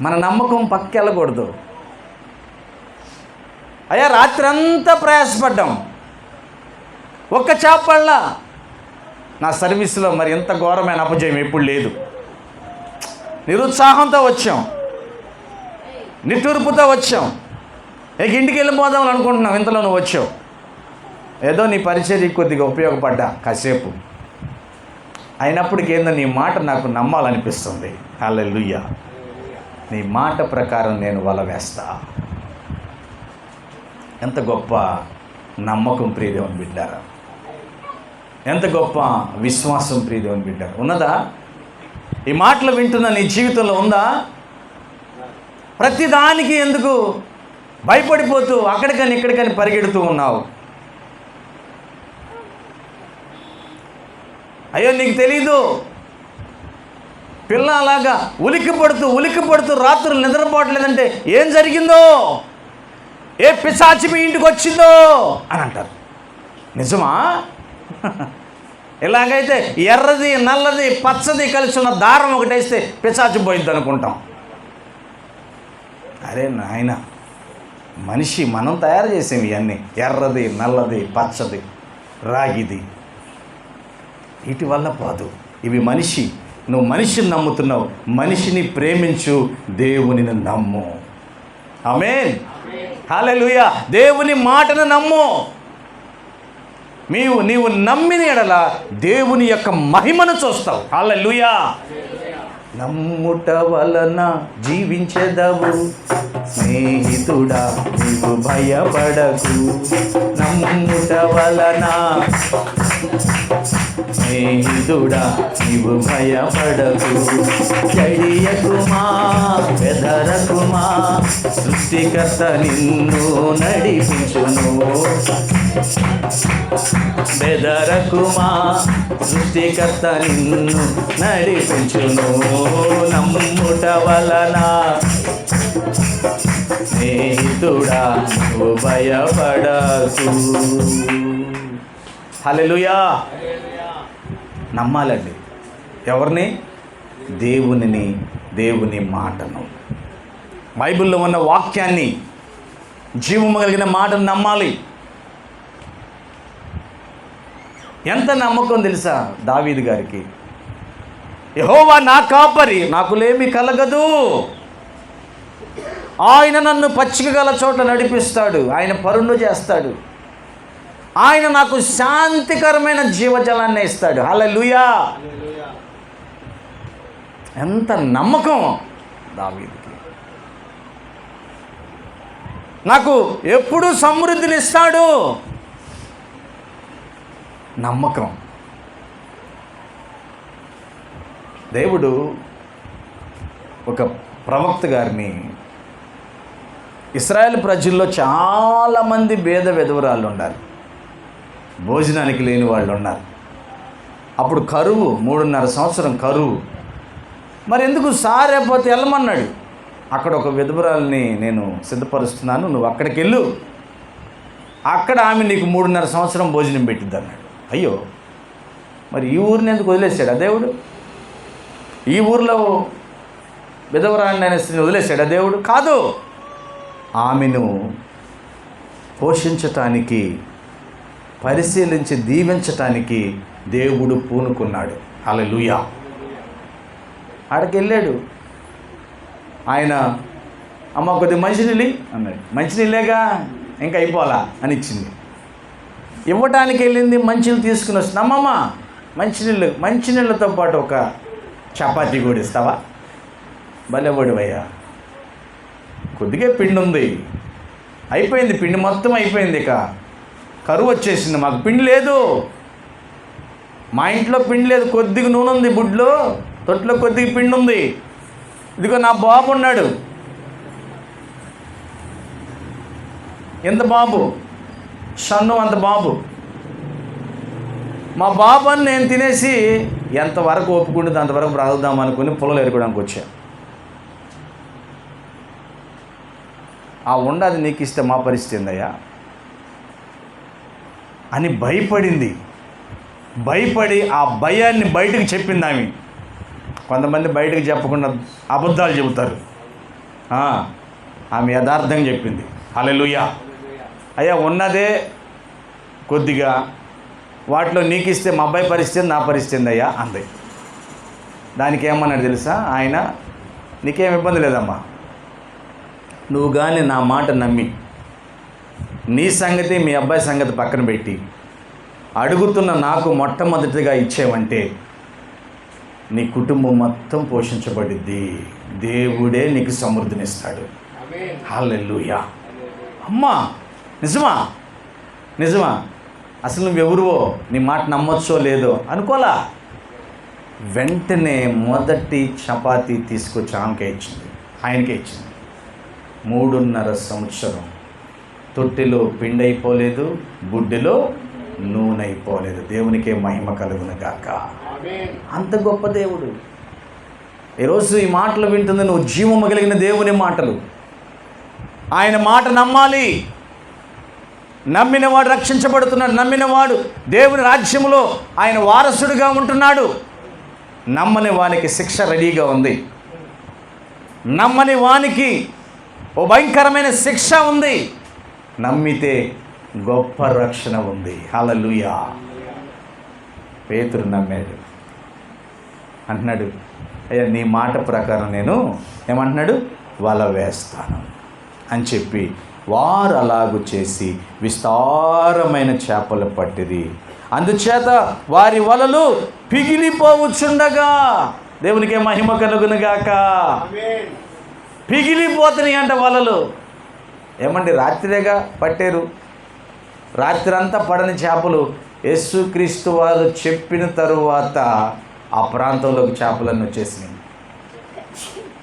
మన నమ్మకం పక్కెళ్ళకూడదు. అయ్యా రాత్రి అంతా ప్రయాసపడ్డాం, ఒక్క చేపళ్ళ నా సర్వీస్లో మరి ఎంత ఘోరమైన అపజయం ఎప్పుడు లేదు. నిరుత్సాహంతో వచ్చాం, నిట్టూర్పుతో వచ్చాం, ఇక ఇంటికి వెళ్ళిపోదామని అనుకుంటున్నాం, ఇంతలో నువ్వు వచ్చావు. ఏదో నీ పరిచర్య కొద్దిగా ఉపయోగపడ్డా కాసేపు, అయినప్పటికీ ఏందో నీ మాట నాకు నమ్మాలనిపిస్తుంది. హల్లెలూయా. నీ మాట ప్రకారం నేను వల వేస్తా. ఎంత గొప్ప నమ్మకం ప్రియదేవుని బిడ్డారా, ఎంత గొప్ప విశ్వాసం ప్రియదేవుని బిడ్డారా. ఉన్నదా? ఈ మాటలు వింటున్న నీ జీవితంలో ఉందా? ప్రతిదానికి ఎందుకు భయపడిపోతూ అక్కడికని ఇక్కడికని పరిగెడుతూ ఉన్నావు? అయ్యో నీకు తెలీదు, పిల్ల అలాగా ఉలిక్కి పడుతూ రాత్రులు నిద్రపోవట్లేదంటే ఏం జరిగిందో, ఏ పిశాచి మీ ఇంటికి వచ్చిందో అని అంటారు. నిజమా? ఇలాగైతే ఎర్రది నల్లది పచ్చది కలిసి ఉన్న దారం ఒకటేస్తే పిశాచి పోయిద్ది అనుకుంటాం. అరే నాయన, మనిషి మనం తయారు చేసేవి ఇవన్నీ, ఎర్రది నల్లది పచ్చది రాగిది, వీటి వల్ల పోదు. ఇవి మనిషి, నువ్వు మనిషిని నమ్ముతున్నావు, మనిషిని ప్రేమించు, దేవునిని నమ్ము. ఆమేన్. హల్లెలూయా. దేవుని మాటను నమ్ము. నీవు నమ్మిన ఎడల దేవుని యొక్క మహిమను చూస్తావు. హల్లెలూయా. నమ్ముట వలన జీవించెదవు స్నేహితుడా, నీవు భయపడకు. నమ్ముట వలన స్నేహితుడా, నీవు భయపడకు. జడియకుమా, బెదరకుమా, సృష్టికర్త నిన్ను నడిపించును. బెదరకుమా, సృష్టికర్త నిన్ను నడిపించును. నమ్ముట వలన స్నేహితుడా, నువ్వు భయపడకు. హల్లెలూయా. నమ్మాలండి. ఎవరిని? దేవుని మాటను, బైబిల్లో ఉన్న వాక్యాన్ని, జీవము కలిగిన మాటను నమ్మాలి. ఎంత నమ్మకం తెలుసా దావీదు గారికి? యెహోవా నా కాపరి, నాకులేమి కలగదు. ఆయన నన్ను పచ్చిక గల చోట నడిపిస్తాడు, ఆయన పరుండు చేస్తాడు, ఆయన నాకు శాంతికరమైన జీవజలాన్ని ఇస్తాడు. హల్లెలూయా. ఎంత నమ్మకం దావీదుకి. నాకు ఎప్పుడూ సమృద్ధిని ఇస్తాడు. నమ్మకం. దేవుడు ఒక ప్రవక్త గారిని, ఇశ్రాయేల్ ప్రజల్లో చాలామంది భేద విధవరాళ్ళు ఉన్నారు, భోజనానికి లేని వాళ్ళు ఉన్నారు. అప్పుడు కరువు, 3.5 సంవత్సరం కరువు. మరి ఎందుకు సారేపోతే వెళ్ళమన్నాడు. అక్కడ ఒక విధవరాల్ని నేను సిద్ధపరుస్తున్నాను, నువ్వు అక్కడికి వెళ్ళు, అక్కడ ఆమె నీకు 3.5 సంవత్సరం భోజనం పెట్టిద్ది అన్నాడు. అయ్యో, మరి ఈ ఊరిని ఎందుకు వదిలేశాడా దేవుడు? ఈ ఊరిలో విధవరాన్ని అయిన స్త్రీని వదిలేశాడా దేవుడు? కాదు. ఆమెను పోషించటానికి, పరిశీలించి దీవించటానికి దేవుడు పూనుకున్నాడు. హల్లెలూయా. ఆడికి వెళ్ళాడు. ఆయన, అమ్మ కొద్దిగా మంచినీళ్ళు అన్నాడు. మంచినీళ్ళేగా, ఇంకా అయిపోవాలా అని ఇచ్చింది. ఇవ్వటానికి వెళ్ళింది, మంచినీళ్ళు తీసుకుని వస్తుంది. అమ్మమ్మ మంచినీళ్ళతో పాటు ఒక చపాతీ కూడా ఇస్తావా? భలేవాడివయ్యా, కొద్దిగా పిండి ఉంది, అయిపోయింది, పిండి మొత్తం అయిపోయింది, ఇక కరువు వచ్చేసింది, మాకు పిండి లేదు, మా ఇంట్లో పిండి లేదు, కొద్దిగా నూనె ఉంది బుడ్లో, తొట్లో కొద్దిగా పిండి ఉంది, ఇదిగో నా బాబు ఉన్నాడు, ఎంత బాబు, షన్ను అంత బాబు, మా బాబు అని నేను తినేసి ఎంతవరకు ఒప్పుకుంటుంది అంతవరకు బ్రతుకుదాం అనుకుని పొలం ఎరుకోవడానికి వచ్చా. ఆ ఉండది నీకు ఇస్తే మా పరిస్థితి ఏందయ్యా అని భయపడి ఆ భయాన్ని బయటకు చెప్పింది ఆమె. కొంతమంది బయటకు చెప్పకుండా అబద్ధాలు చెబుతారు. ఆమె యథార్థంగా చెప్పింది. హల్లెలూయా. అయ్యా ఉన్నదే కొద్దిగా, వాటిలో నీకు ఇస్తే మా అబ్బాయి పరిస్థితి నా పరిస్థితి అయ్యా అంది. దానికి ఏమన్నాడు తెలుసా ఆయన, నీకేం ఇబ్బంది లేదమ్మా, నువ్వు కానీ నా మాట నమ్మి నీ సంగతి మీ అబ్బాయి సంగతి పక్కన పెట్టి అడుగుతున్న నాకు మొట్టమొదటిగా ఇచ్చేవంటే నీ కుటుంబం మొత్తం పోషించబడిద్ది, దేవుడే నీకు సమృద్ధినిస్తాడు. హల్లెలూయా. అమ్మా నిజమా అసలు నువ్వెవరువో, నీ మాట నమ్మొచ్చో లేదో అనుకోలా. వెంటనే మొదటి చపాతీ తీసుకొచ్చి ఆమెకే ఇచ్చింది, ఆయనకే ఇచ్చింది. 3.5 సంవత్సరం తొట్టెలో పిండి అయిపోలేదు, బుడ్డిలో నూనె అయిపోలేదు. దేవునికే మహిమ కలుగును గాక. అంత గొప్ప దేవుడు. ఈరోజు ఈ మాటలు వింటుంది నువ్వు, జీవము కలిగిన దేవుని మాటలు. ఆయన మాట నమ్మాలి. నమ్మినవాడు రక్షించబడుతున్నాడు, నమ్మినవాడు దేవుని రాజ్యంలో ఆయన వారసుడిగా ఉంటున్నాడు. నమ్మని వానికి శిక్ష రెడీగా ఉంది. నమ్మని వానికి ఓ భయంకరమైన శిక్ష ఉంది. నమ్మితే గొప్ప రక్షణ ఉంది. హల్లెలూయా. పేతురు నమ్మాడు. అంటున్నాడు, అయ్యా నీ మాట ప్రకారం నేను ఏమంటున్నాడు, వల వేస్తాను అని చెప్పి వారు అలాగూ చేసి విస్తారమైన చేపలు పట్టిరి. అందుచేత వారి వలలు పిగిలిపోవచ్చుండగా, దేవునికే మహిమ కలుగునుగాక. పిగిలిపోతున్నాయి అంట వలలు. ఏమండి, రాత్రిగా పట్టారు, రాత్రి అంతా పడని చేపలు యేసుక్రీస్తు వారు చెప్పిన తరువాత ఆ ప్రాంతంలోకి చేపలన్నీ వచ్చేసినాయి.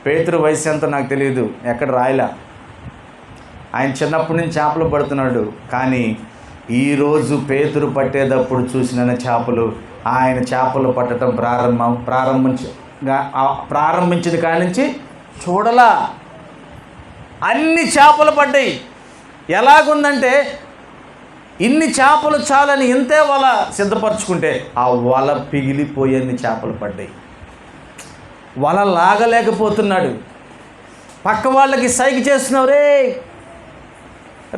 పేతురు వయసు ఎంతో నాకు తెలియదు, ఎక్కడ రాయలా. ఆయన చిన్నప్పటి నుంచి చేపలు పడుతున్నాడు. కానీ ఈరోజు పేతురు పట్టేటప్పుడు చూసిన చేపలు, ఆయన చేపలు పట్టడం ప్రారంభించిన కాడి నుంచి చూడలా, అన్ని చేపలు పడ్డాయి. ఎలాగుందంటే ఇన్ని చేపలు చాలని ఇంతే వల సిద్ధపరచుకుంటే ఆ వల పిగిలిపోయేన్ని చేపలు పడ్డాయి. వల లాగలేకపోతున్నాడు. పక్క వాళ్ళకి సైగ చేస్తున్నావు, రే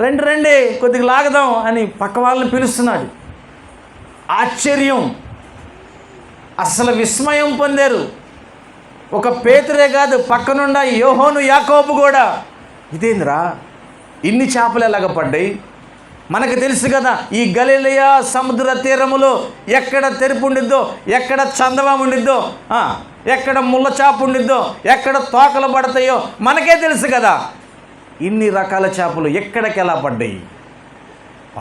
రండి కొద్దిగా లాగదాం అని పక్క వాళ్ళని పిలుస్తున్నాడు. ఆశ్చర్యం, అసలు విస్మయం పొందారు. ఒక పేతురే కాదు, పక్కనుండా యోహోను యాకోబు కూడా, ఇదేంద్రా ఇన్ని చేపలు ఎలాగ పడ్డాయి? మనకు తెలుసు కదా, ఈ గలిలయ సముద్ర తీరములో ఎక్కడ తెరుపు ఉండిద్దో, ఎక్కడ చందవం ఉండిద్దో, ఎక్కడ ముళ్ళ చేప ఉండిద్దో, ఎక్కడ తోకలు పడతాయో మనకే తెలుసు కదా. ఇన్ని రకాల చేపలు ఎక్కడికి ఎలా పడ్డాయి?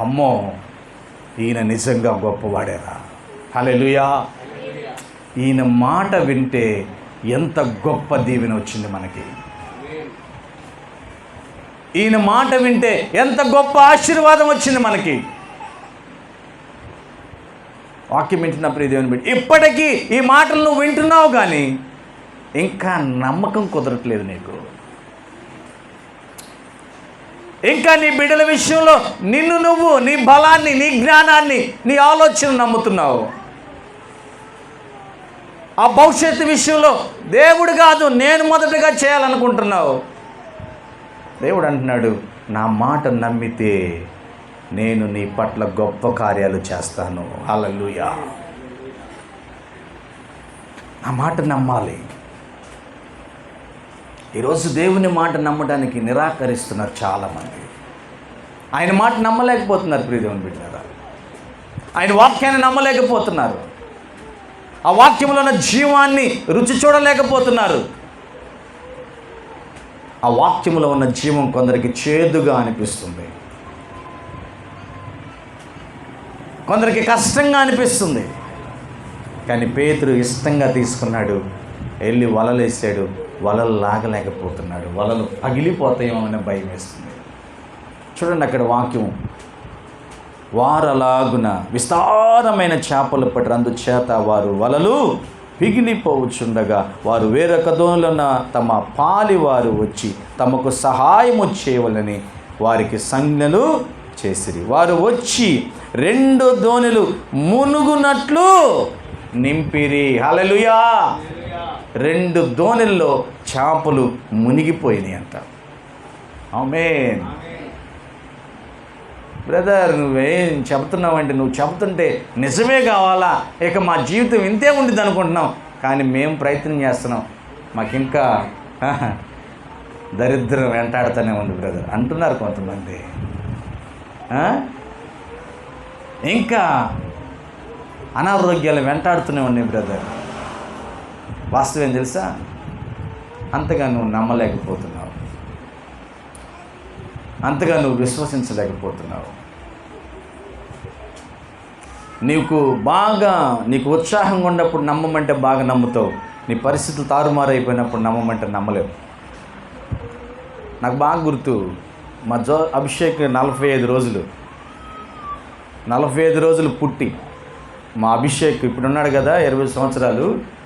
అమ్మో, ఈయన నిజంగా గొప్పవాడేరా. హల్లెలూయా. ఈయన మాట వింటే ఎంత గొప్ప దీవెన వచ్చింది మనకి. ఈయన మాట వింటే ఎంత గొప్ప ఆశీర్వాదం వచ్చింది మనకి. వాక్యం వింటున్న ప్రియ దేవుని బిడ్డ, ఇప్పటికీ ఈ మాటలు నువ్వు వింటున్నావు కానీ ఇంకా నమ్మకం కుదరట్లేదు నీకు. ఇంకా నీ బిడ్డల విషయంలో నిన్ను నువ్వు, నీ బలాన్ని, నీ జ్ఞానాన్ని, నీ ఆలోచన నమ్ముతున్నావు. ఆ భవిష్యత్తు విషయంలో దేవుడు కాదు నేను మొదటగా చేయాలనుకుంటున్నావు. దేవుడు అంటున్నాడు, నా మాట నమ్మితే నేను నీ పట్ల గొప్ప కార్యాలు చేస్తాను. హల్లెలూయా. ఆ మాట నమ్మాలి. ఈరోజు దేవుని మాట నమ్మడానికి నిరాకరిస్తున్నారు చాలామంది. ఆయన మాట నమ్మలేకపోతున్నారు ప్రియ దేవుని బిడ్డలారా. ఆయన వాక్యాన్ని నమ్మలేకపోతున్నారు. ఆ వాక్యంలో ఉన్న జీవాన్ని రుచి చూడలేకపోతున్నారు. ఆ వాక్యంలో ఉన్న జీవం కొందరికి చేదుగా అనిపిస్తుంది, కొందరికి కష్టంగా అనిపిస్తుంది. కానీ పేతురు ఇష్టంగా తీసుకున్నాడు, వెళ్ళి వలలు వేసాడు. వలలు లాగలేకపోతున్నాడు. వలలు పగిలిపోతాయేమో అనే భయం వేస్తుంది. చూడండి అక్కడ వాక్యం, వారు అలాగున విస్తారమైన చేపలు పట్టారు, అందుచేత వారు వలలు పిగిలిపోవచ్చుండగా వారు వేరొక దోణిలోన తమ పాలి వారు వచ్చి తమకు సహాయము చేయవలని వారికి సంజ్ఞలు చేసిరి. వారు వచ్చి 2 దోణులు మునుగునట్లు నింపిరి. హల్లెలూయా. 2 దోణుల్లో చేపలు మునిగిపోయినాయి అంట. ఆమేన్. బ్రదర్, నువ్వేం చెబుతున్నావంటే, నువ్వు చెబుతుంటే నిజమే కావాలా, ఇక మా జీవితం ఇంతే ఉండిద్ది అనుకుంటున్నాం. కానీ మేము ప్రయత్నం చేస్తున్నాం, మాకింకా దరిద్రం వెంటాడుతూనే ఉంది బ్రదర్ అంటున్నారు కొంతమంది. ఇంకా అనారోగ్యాలు వెంటాడుతూనే ఉన్నాయి బ్రదర్. వాస్తవం తెలుసా, అంతగా నువ్వు నమ్మలేకపోతున్నావు, అంతగా నువ్వు విశ్వసించలేకపోతున్నావు. నీకు ఉత్సాహంగా ఉన్నప్పుడు నమ్మమంటే బాగా నమ్ముతావు. నీ పరిస్థితులు తారుమారైపోయినప్పుడు నమ్మమంటే నమ్మలేవు. నాకు బాగా గుర్తు, మా అభిషేక్ 45 రోజులు పుట్టి, మా అభిషేక్ ఇప్పుడున్నాడు కదా 20 సంవత్సరాలు,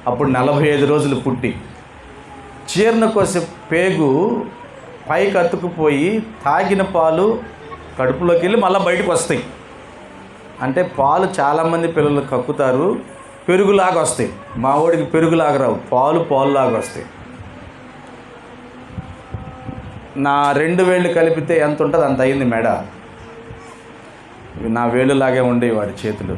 అప్పుడు 45 రోజులు పుట్టి చీరన కోసే పేగు పైకి అతుక్కుపోయి తాగిన పాలు కడుపులోకి వెళ్ళి మళ్ళీ బయటకు వస్తాయి. అంటే పాలు చాలామంది పిల్లలు కక్కుతారు, పెరుగులాగా వస్తాయి. మా వాడికి పెరుగులాగా రావు, పాలులాగా వస్తాయి. నా 2 వేళ్ళు కలిపితే ఎంత ఉంటుంది అంత అయింది మెడ. నా వేలులాగే ఉండేవి వాడి చేతులు.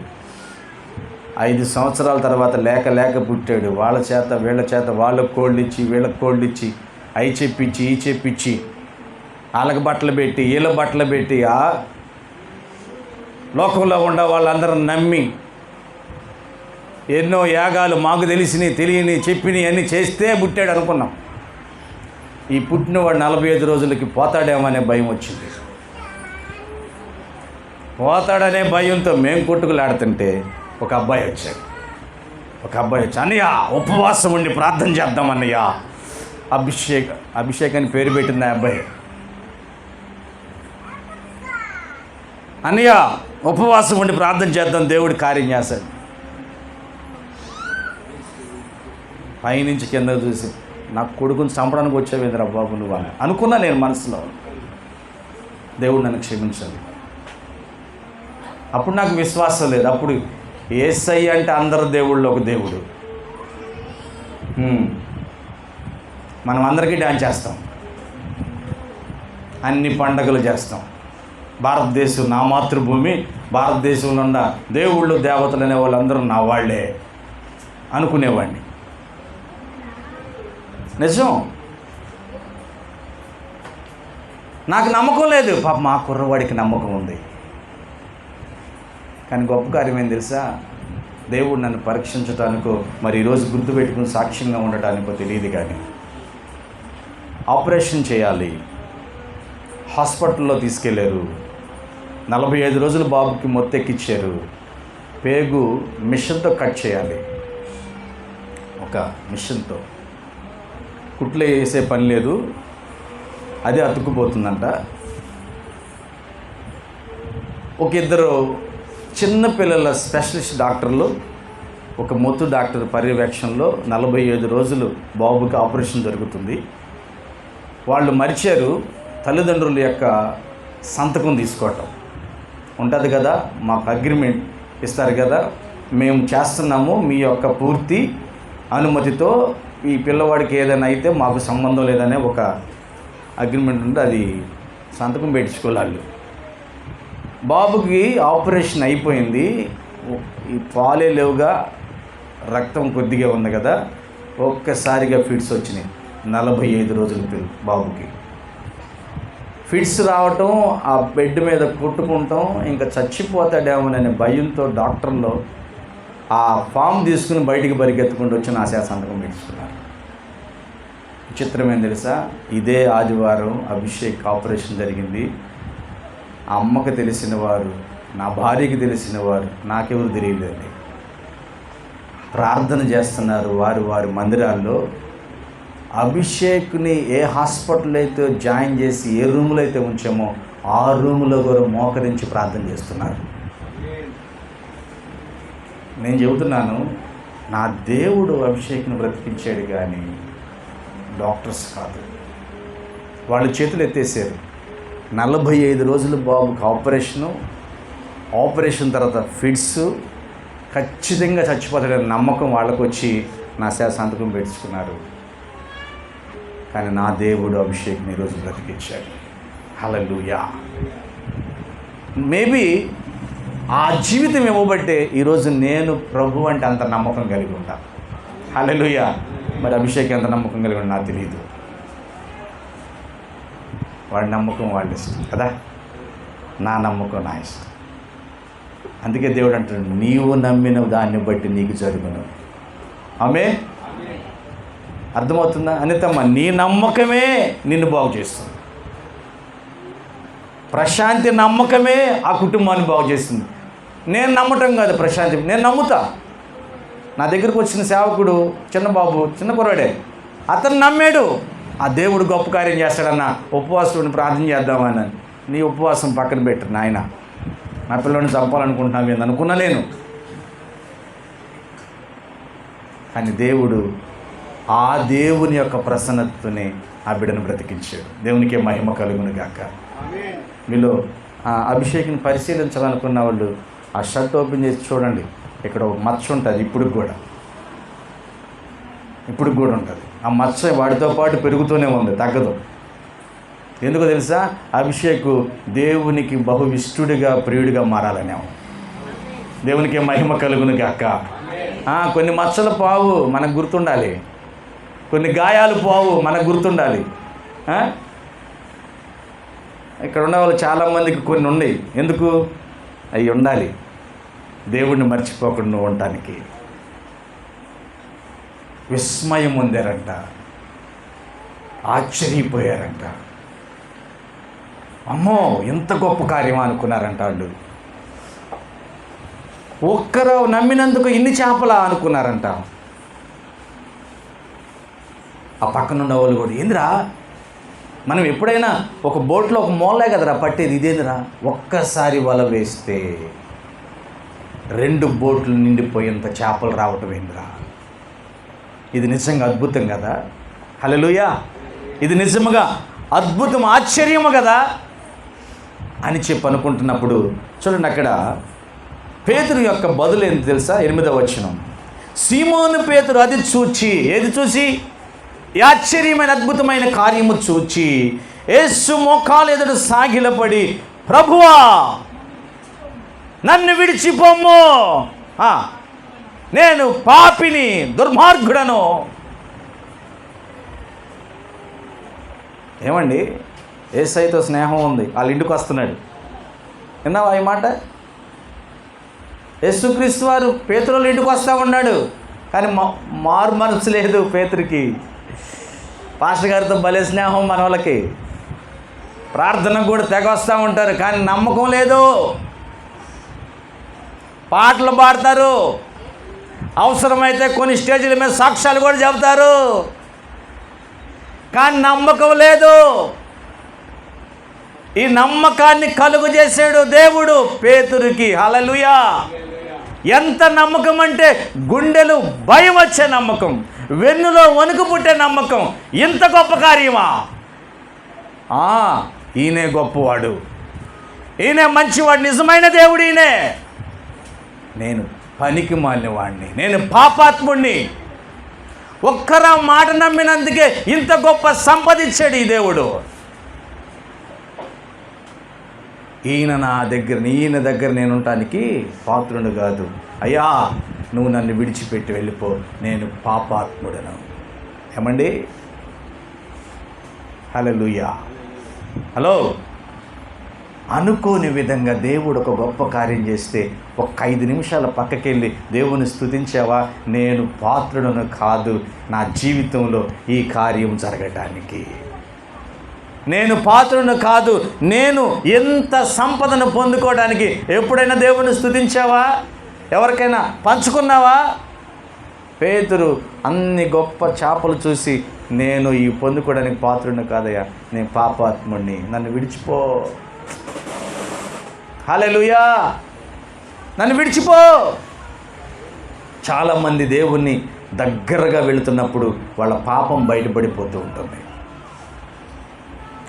5 సంవత్సరాల తర్వాత లేక పుట్టాడు. వాళ్ళ చేత వీళ్ళ చేత వాళ్ళకు కోళ్ళు ఇచ్చి వీళ్ళకి కోళ్ళు ఇచ్చి అవి చెప్పించి ఈ చెప్పించి వాళ్ళకి బట్టలు పెట్టి వీళ్ళ బట్టలు పెట్టి ఆ లోకంలో ఉన్న వాళ్ళందరూ నమ్మి ఎన్నో యాగాలు మాకు తెలిసినవి తెలియని చెప్పినవి అన్నీ చేస్తే పుట్టాడు అనుకున్నాం. ఈ పుట్టినవాడు 45 రోజులకి పోతాడేమో అనే భయం వచ్చింది. పోతాడనే భయంతో మేము కొట్టుకులాడుతుంటే ఒక అబ్బాయి వచ్చి అన్నయ్య ఉపవాసం ఉండి ప్రార్థన చేద్దాం అన్నయ్య. అభిషేక్ అని పేరు పెట్టింది ఆ అబ్బాయి. అన్నయ్య ఉపవాసం ఉండి ప్రార్థన చేద్దాం, దేవుడు కార్యం చేశాడు. పైనుంచి కింద చూసి నా కొడుకుని చంపడానికి వచ్చేవేంద్రా బాబు నువ్వు అని అనుకున్నా నేను మనసులో. దేవుడు నన్ను క్షమించాలి. అప్పుడు నాకు విశ్వాసం లేదు. అప్పుడు యేసయ్య అంటే అందరు దేవుళ్ళు ఒక దేవుడు. మనం అందరికీ డ్యాన్స్ చేస్తాం, అన్ని పండగలు చేస్తాం. భారతదేశం నా మాతృభూమి, భారతదేశంలో ఉన్న దేవుళ్ళు దేవతలు అనే వాళ్ళందరూ నా వాళ్ళే అనుకునేవాడిని. నిజం, నాకు నమ్మకం లేదు. పాప మా కుర్రవాడికి నమ్మకం ఉంది. కానీ గొప్ప కార్యం ఏం తెలుసా, దేవుడు నన్ను పరీక్షించడానికో మరి ఈరోజు గుర్తుపెట్టుకుని సాక్ష్యంగా ఉండటానికో తెలియదు, కానీ ఆపరేషన్ చేయాలి, హాస్పిటల్లో తీసుకెళ్ళారు. 45 రోజులు బాబుకి మొత్తెక్కిచ్చారు. పేగు మిషన్తో కట్ చేయాలి, ఒక మిషన్తో. కుట్లు వేసే పని లేదు, అదే అతుక్కుపోతుందంట. ఒక 2 చిన్నపిల్లల స్పెషలిస్ట్ డాక్టర్లు, ఒక మొత్తు డాక్టర్ పర్యవేక్షణలో 45 రోజులు బాబుకి ఆపరేషన్ జరుగుతుంది. వాళ్ళు మరిచారు తల్లిదండ్రుల యొక్క సంతకం తీసుకోవటం ఉంటుంది కదా, మాకు అగ్రిమెంట్ ఇస్తారు కదా, మేము చేస్తున్నాము మీ యొక్క పూర్తి అనుమతితో, ఈ పిల్లవాడికి ఏదైనా అయితే మాకు సంబంధం లేదనే ఒక అగ్రిమెంట్ ఉంటే అది సంతకం పెట్టించుకోవాలి. బాబుకి ఆపరేషన్ అయిపోయింది, ఈ పాలే లేవుగా, రక్తం కొద్దిగా ఉంది కదా, ఒక్కసారిగా ఫిట్స్ వచ్చినాయి. 45 రోజుల బాబుకి ఫిట్స్ రావటం, ఆ బెడ్ మీద కొట్టుకుంటాం, ఇంకా చచ్చిపోతాడేమోననే భయంతో డాక్టర్లు ఆ ఫామ్ తీసుకుని బయటికి పరిగెత్తుకుంటూ వచ్చి నా సంతకం పెట్టించుకున్నారు. విచిత్రం ఏం తెలుసా, ఇదే ఆదివారం అభిషేక్ ఆపరేషన్ జరిగింది. ఆ అమ్మకు తెలిసిన వారు, నా భార్యకి తెలిసిన వారు, నాకెవరు తెలియలేదండి, ప్రార్థన చేస్తున్నారు వారి వారి మందిరాల్లో. అభిషేక్ని ఏ హాస్పిటల్ అయితే జాయిన్ చేసి ఏ రూములో అయితే ఉంచామో ఆ రూములో కూడా మోకరించి ప్రార్థన చేస్తున్నారు. నేను చెబుతున్నాను, నా దేవుడు అభిషేక్ని బ్రతికించాడు కానీ డాక్టర్స్ కాదు. వాళ్ళు చేతులు ఎత్తేసారు. 45 రోజులు బాబుకి ఆపరేషన్ తర్వాత ఫిట్స్, ఖచ్చితంగా చచ్చిపోతాడని నమ్మకం వాళ్ళకు వచ్చి నా సంతకం పెట్టించుకున్నారు. కానీ నా దేవుడు అభిషేక్ని ఈరోజు బ్రతికించాడు. హల్లెలూయా. మేబీ ఆ జీవితం ఇవ్వబట్టే ఈరోజు నేను ప్రభు అంటే అంత నమ్మకం కలిగి ఉంటాను. హల్లెలూయా. మరి అభిషేక్ ఎంత నమ్మకం కలిగి ఉంటా నాకు తెలియదు. వాడి నమ్మకం వాళ్ళ ఇష్టం కదా, నా నమ్మకం నా ఇష్టం. అందుకే దేవుడు అంటాడు, నీవు నమ్మిన దాన్ని బట్టి నీకు జరుగును. ఆమేన్. అర్థమవుతుందా? అనితమ్మ, నీ నమ్మకమే నిన్ను బాగు చేస్తుంది. ప్రశాంతి నమ్మకమే ఆ కుటుంబాన్ని బాగు చేస్తుంది. నేను నమ్మటం కాదు ప్రశాంతి, నేను నమ్ముతా. నా దగ్గరకు వచ్చిన సేవకుడు చిన్న బాబు, చిన్న కుర్రాడే, అతను నమ్మాడు ఆ దేవుడు గొప్ప కార్యం చేస్తాడన్న. ఉపవాసం ప్రార్థన చేద్దామని. నీ ఉపవాసం పక్కన పెట్టు నాయన, నా పిల్లల్ని చంపాలనుకుంటున్నావు ఏంది అనుకునలేను. కానీ దేవుడు ఆ దేవుని యొక్క ప్రసన్నతతోనే ఆ బిడ్డను బ్రతికించాడు. దేవునికే మహిమ కలుగును గాక. మీలో అభిషేక్ని పరిశీలించాలనుకున్న వాళ్ళు ఆ షర్ట్ ఓపెన్ చేసి చూడండి, ఇక్కడ ఒక మచ్చ ఉంటుంది. ఇప్పుడు కూడా ఉంటుంది. ఆ మచ్చ వాడితో పాటు పెరుగుతూనే ఉంది, తగ్గదు. ఎందుకో తెలుసా? అభిషేక్ దేవునికి బహువిష్టుడిగా ప్రియుడిగా మారాలనేమో. దేవునికి మహిమ కలుగును గాక. కొన్ని మచ్చలు పావు మనకు గుర్తుండాలి, కొన్ని గాయాలు పోవు మనకు గుర్తుండాలి. ఇక్కడ ఉన్న వాళ్ళు చాలామందికి కొన్ని ఉన్నాయి. ఎందుకు అవి ఉండాలి? దేవుడిని మర్చిపోకుండా ఉండటానికి. విస్మయం పొందారంట, ఆశ్చర్యపోయారంట. అమ్మో ఎంత గొప్ప కార్యమా అనుకున్నారంట వాళ్ళు. ఒక్కరు నమ్మినందుకు ఇన్ని చేపలా అనుకున్నారంట. ఆ పక్కన ఉన్న వాళ్ళు కూడా, ఏందిరా మనం ఎప్పుడైనా ఒక బోట్లో ఒక మూలే కదరా పట్టేది, ఇదేందిరా ఒక్కసారి వల వేస్తే 2 బోట్లు నిండిపోయేంత చేపలు రావటం ఏందిరా, ఇది నిజంగా అద్భుతం కదా. హల్లెలూయా. ఇది నిజముగా అద్భుతం, ఆశ్చర్యము కదా అని చెప్పి అనుకుంటున్నప్పుడు చూడండి, అక్కడ పేతురు యొక్క బదులు ఏంటి తెలుసా? 8వ వచనం. సీమోను పేతురు అది చూచి, ఏది చూసి? ఈ ఆశ్చర్యమైన అద్భుతమైన కార్యము చూచి యేసు మోకాలు ఎదుట సాగిలపడి, ప్రభువా నన్ను విడిచిపోమ్ము, నేను పాపిని, దుర్మార్గుడను. ఏమండి, యేసయ్యతో స్నేహం ఉంది, వాళ్ళ ఇంటికి వస్తున్నాడు. విన్నావా ఈ మాట? యేసుక్రీస్తు వారు పేతురుల ఇంటికి వస్తూ ఉన్నాడు, కానీ మారు మనసు లేదు పేతురికి. పాస్టర్ గారితో భలే స్నేహం మన వాళ్ళకి, ప్రార్థన కూడా తెగ వస్తూ ఉంటారు, కానీ నమ్మకం లేదు. పాటలు పాడతారు, అవసరమైతే కొన్ని స్టేజీల మీద సాక్ష్యాలు కూడా చెబుతారు, కానీ నమ్మకం లేదు. ఈ నమ్మకాన్ని కలుగు చేసాడు దేవుడు పేతురుకి. హల్లెలూయా. ఎంత నమ్మకం అంటే గుండెలు భయం వచ్చే నమ్మకం, వెన్నులో వణుకు పుట్టే నమ్మకం. ఇంత గొప్ప కార్యమా? ఈయనే గొప్పవాడు, ఈయనే మంచివాడు, నిజమైన దేవుడు ఈయనే. నేను పనికి మాలినవాడిని, నేను పాపాత్ముడిని. ఒక్కరా మాట నమ్మినందుకే ఇంత గొప్ప సంపద ఇచ్చాడు ఈ దేవుడు. ఈయన దగ్గర నేను ఉండటానికి పాత్రుడు కాదు. అయ్యా, నువ్వు నన్ను విడిచిపెట్టి వెళ్ళిపో, నేను పాపాత్ముడను. ఏమండి? హల్లెలూయా. హలో. అనుకోని విధంగా దేవుడు ఒక గొప్ప కార్యం చేస్తే ఒక 5 నిమిషాల పక్కకెళ్ళి దేవుని స్తుతించావా, నేను పాత్రుడను కాదు నా జీవితంలో ఈ కార్యం జరగటానికి, నేను పాత్రుడను కాదు, నేను ఎంత సంపదను పొందుకోవడానికి ఎప్పుడైనా దేవుని స్తుతించావా? ఎవరికైనా పంచుకున్నావా? పేతురు అన్ని గొప్ప చేపలు చూసి, నేను ఈ పొందుకోవడానికి పాత్రుడిని కాదయ్యా, నేను పాపాత్ముడిని, నన్ను విడిచిపో. హల్లెలూయా. నన్ను విడిచిపో. చాలామంది దేవుణ్ణి దగ్గరగా వెళుతున్నప్పుడు వాళ్ళ పాపం బయటపడిపోతూ ఉంటుంది.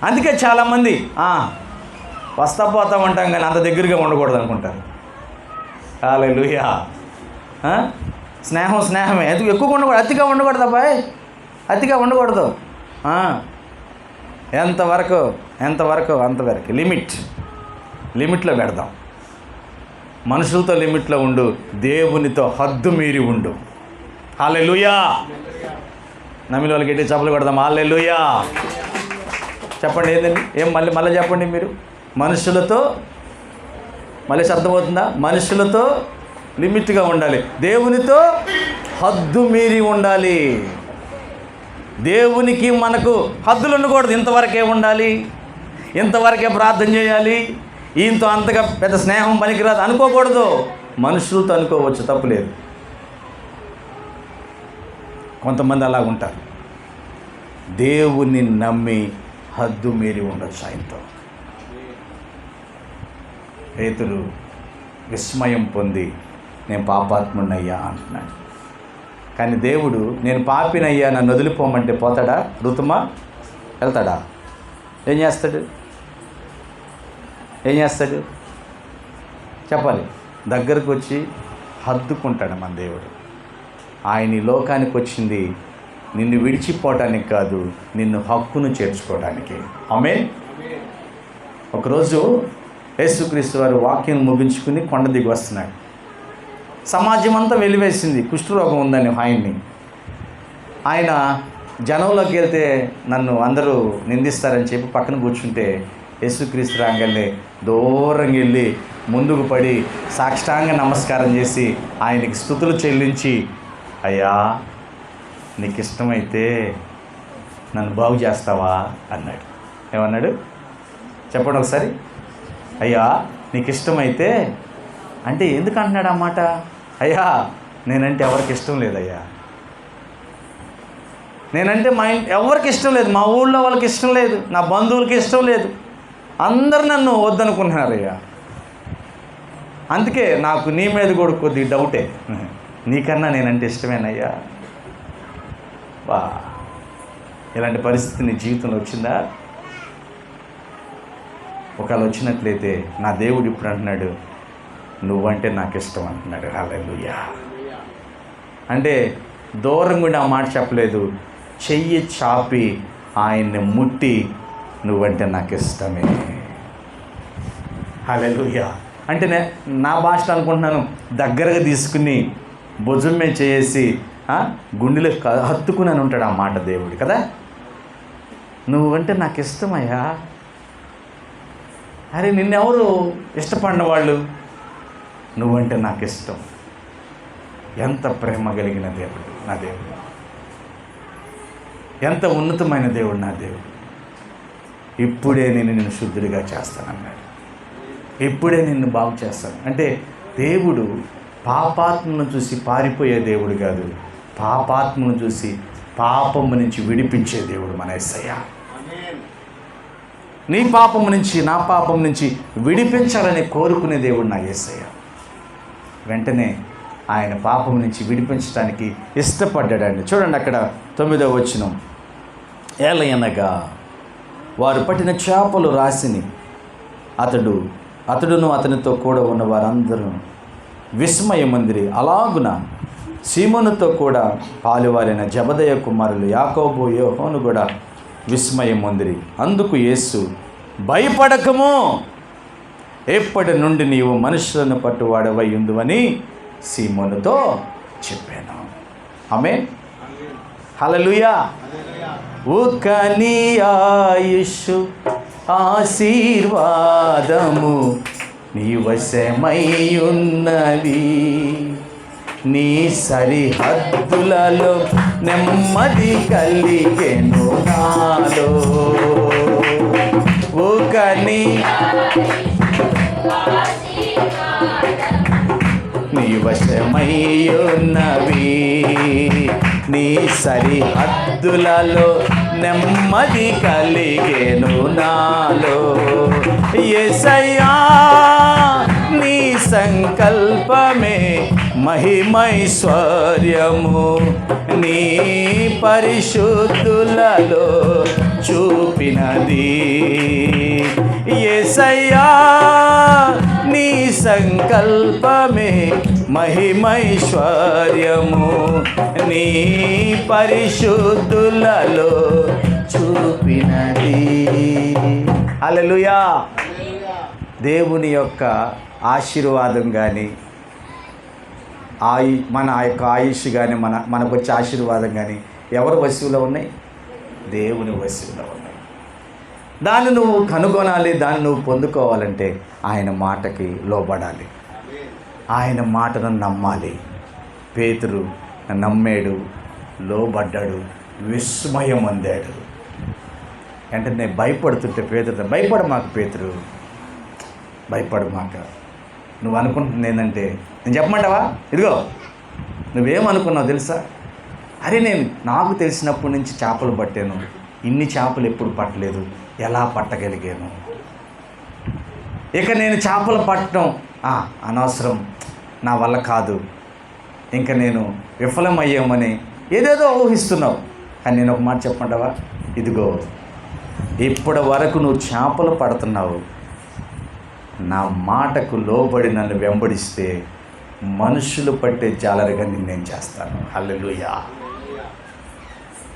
అందుకే చాలామంది వస్తా పోతా ఉంటాం కానీ అంత దగ్గరగా ఉండకూడదు అనుకుంటారు. హల్లెలూయా. స్నేహమే, ఎక్కువగా ఉండకూడదు, అతిగా ఉండకూడదు అబ్బాయి, అతిగా ఉండకూడదు. ఎంతవరకు అంతవరకు లిమిట్లో పెడదాం. మనుషులతో లిమిట్లో ఉండు, దేవునితో హద్దు మీరి ఉండు. హల్లెలూయా. నమ్మిన వాళ్ళకి ఎట్టి చప్పలు కొడదాం. హల్లెలూయా. చెప్పండి ఏంటండి? మళ్ళీ చెప్పండి మీరు. మనుషులతో, మళ్ళీ అర్థమవుతుందా? మనుషులతో లిమిట్గా ఉండాలి, దేవునితో హద్దు మీరి ఉండాలి. దేవునికి మనకు హద్దులు ఉండకూడదు. ఇంతవరకే ఉండాలి, ఇంతవరకే ప్రార్థన చేయాలి, ఈయనతో అంతగా పెద్ద స్నేహం పనికిరాదు అనుకోకూడదు. మనుషులతో అనుకోవచ్చు, తప్పులేదు. కొంతమంది అలా ఉంటారు. దేవుని నమ్మి హద్దు మీరి ఉండొచ్చు ఆయనతో. పేతురు విస్మయం పొంది, నేను పాపాత్ముడినయ్యా అంటున్నాడు. కానీ దేవుడు, నేను పాపినయ్యా, నన్ను వదిలిపోమంటే పోతాడా? ఋతుమా వెళ్తాడా? ఏం చేస్తాడు? చెప్పాలి. దగ్గరకు వచ్చి హద్దుకుంటాడు మన దేవుడు. ఆయన ఈ లోకానికి వచ్చింది నిన్ను విడిచిపోవటానికి కాదు, నిన్ను హక్కును చేర్చుకోవడానికి. ఆమేన్. ఒకరోజు యేసుక్రీస్తు వారు వాక్యం ముగించుకుని కొండ దిగి వస్తున్నాడు. సమాజం అంతా వెలివేసింది, కుష్ఠరోగం ఉందని ఆయన జనంలోకి వెళ్తే నన్ను అందరూ నిందిస్తారని చెప్పి పక్కన కూర్చుంటే, యేసుక్రీస్తు రాగానే దూరంగా వెళ్ళి ముందుకు పడి సాష్టాంగ నమస్కారం చేసి ఆయనకి స్తుతులు చెల్లించి, అయ్యా నీకు ఇష్టమైతే నన్ను బాగు చేస్తావా అన్నాడు. ఏమన్నాడు చెప్పండి ఒకసారి. అయ్యా నీకు ఇష్టమైతే అంటే ఎందుకు అంటున్నాడు ఆ మాట? అయ్యా నేనంటే ఎవరికి ఇష్టం లేదయ్యా, నేనంటే ఎవరికి ఇష్టం లేదు, మా ఊళ్ళో వాళ్ళకి ఇష్టం లేదు, నా బంధువులకి ఇష్టం లేదు, అందరు నన్ను వద్దనుకుంటున్నారయ్యా. అందుకే నాకు నీ మీద కూడా కొద్ది డౌటే, నీకన్నా నేనంటే ఇష్టమేనయ్యా. బా, ఇలాంటి పరిస్థితి నీ జీవితంలో వచ్చిందా? ఒకవేళ వచ్చినట్లయితే నా దేవుడు ఇప్పుడు అంటున్నాడు, నువ్వంటే నాకు ఇష్టం అంటున్నాడు. హల్లెలూయా. అంటే దూరం కూడా ఆ మాట చెప్పలేదు, చెయ్యి చాపి ఆయన్ని ముట్టి, నువ్వంటే నాకు ఇష్టమే. హల్లెలూయా. అంటే నా భాషలో అనుకుంటున్నాను, దగ్గరగా తీసుకుని భుజం మీద చేసి గుండెలో హత్తుకుని ఉంటాడు ఆ మాట దేవుడు కదా. నువ్వంటే నాకు ఇష్టమయ్యా. అరే నిన్నెవరు ఇష్టపడిన వాళ్ళు, నువ్వంటే నాకు ఇష్టం. ఎంత ప్రేమ కలిగిన దేవుడు నా దేవుడు, ఎంత ఉన్నతమైన దేవుడు నా దేవుడు. ఇప్పుడే నిన్ను శుద్ధుడిగా చేస్తానన్నాడు, ఇప్పుడే నిన్ను బాగు చేస్తాను. అంటే దేవుడు పాపాత్మను చూసి పారిపోయే దేవుడు కాదు, పాపాత్మను చూసి పాపము నుంచి విడిపించే దేవుడు మన యేసయ్య. నీ పాపము నుంచి నా పాపం నుంచి విడిపించాలని కోరుకునే దేవుడు నా యేసయ్య. వెంటనే ఆయన పాపం నుంచి విడిపించడానికి ఇష్టపడ్డాడండి. చూడండి అక్కడ 9వ వచనం, ఏలయనగా వారు పట్టిన చేపలు రాసిని అతడును అతనితో కూడా ఉన్న వారందరూ విస్మయమందిరి. అలాగున సీమోనుతో కూడా పాలువారైన జబదయ కుమారులు యాకోబు యోహాను కూడా విస్మయమందిరి. అందుకు యేసు, భయపడకము, ఎప్పటి నుండి నీవు మనుషులను పట్టువాడవై ఉందువని సీమోనుతో చెప్పాను. ఆమేన్. హల్లెలూయా. ఒక నీ ఆయుష్ ఆశీర్వాదము నీ వశమై ఉన్నది, నీ సరిహద్దులలో నెమ్మది కలిగెను నాలో. ఒక నీ వశమై ఉన్నవి, నీ సరిహద్దులలో నెమ్మది కలిగెను నాలో. యేసయ్యా నీ సంకల్పమే మహిమైశ్వర్యము, నీ పరిశుద్ధులలో చూపినది. యేసయ్యా నీ సంకల్పమే మహిమైశ్వర్యము, నీ పరిశుద్ధులలో చూపినది. హల్లెలూయా. దేవుని యొక్క ఆశీర్వాదం కానీ మన యొక్క ఆయుష్ కానీ మనకు వచ్చే ఆశీర్వాదం కానీ ఎవరి వశంలో ఉన్నాయి? దేవుని వశంలో ఉన్నాయి. దాన్ని నువ్వు కనుగొనాలి, దాన్ని నువ్వు పొందుకోవాలంటే ఆయన మాటకి లోబడాలి, ఆయన మాటను నమ్మాలి. పేతురు నమ్మాడు, లోబడ్డాడు, విస్మయం అందాడు. అంటే నేను భయపడుతుంటే పేతురు, భయపడమాక పేతురు, భయపడమాక. నువ్వు అనుకుంటుంది ఏంటంటే, నేను చెప్పమంటావా? ఇదిగో నువ్వేమనుకున్నావు తెలుసా? అరే నాకు తెలిసినప్పటి నుంచి చేపలు పట్టాను, ఇన్ని చేపలు ఎప్పుడు పట్టలేదు, ఎలా పట్టగలిగాను? ఇక నేను చేపలు పట్టడం అనవసరం, నా వల్ల కాదు, ఇంకా నేను విఫలమయ్యామని ఏదేదో ఊహిస్తున్నావు. కానీ నేను ఒక మాట చెప్పమంటావా? ఇదిగో ఇప్పటి వరకు నువ్వు చేపలు పడుతున్నావు, నా మాటకు లోబడి నన్ను వెంబడిస్తే మనుషులు పట్టే జాలరిగా నిన్నేం చేస్తాను. హల్లెలూయా.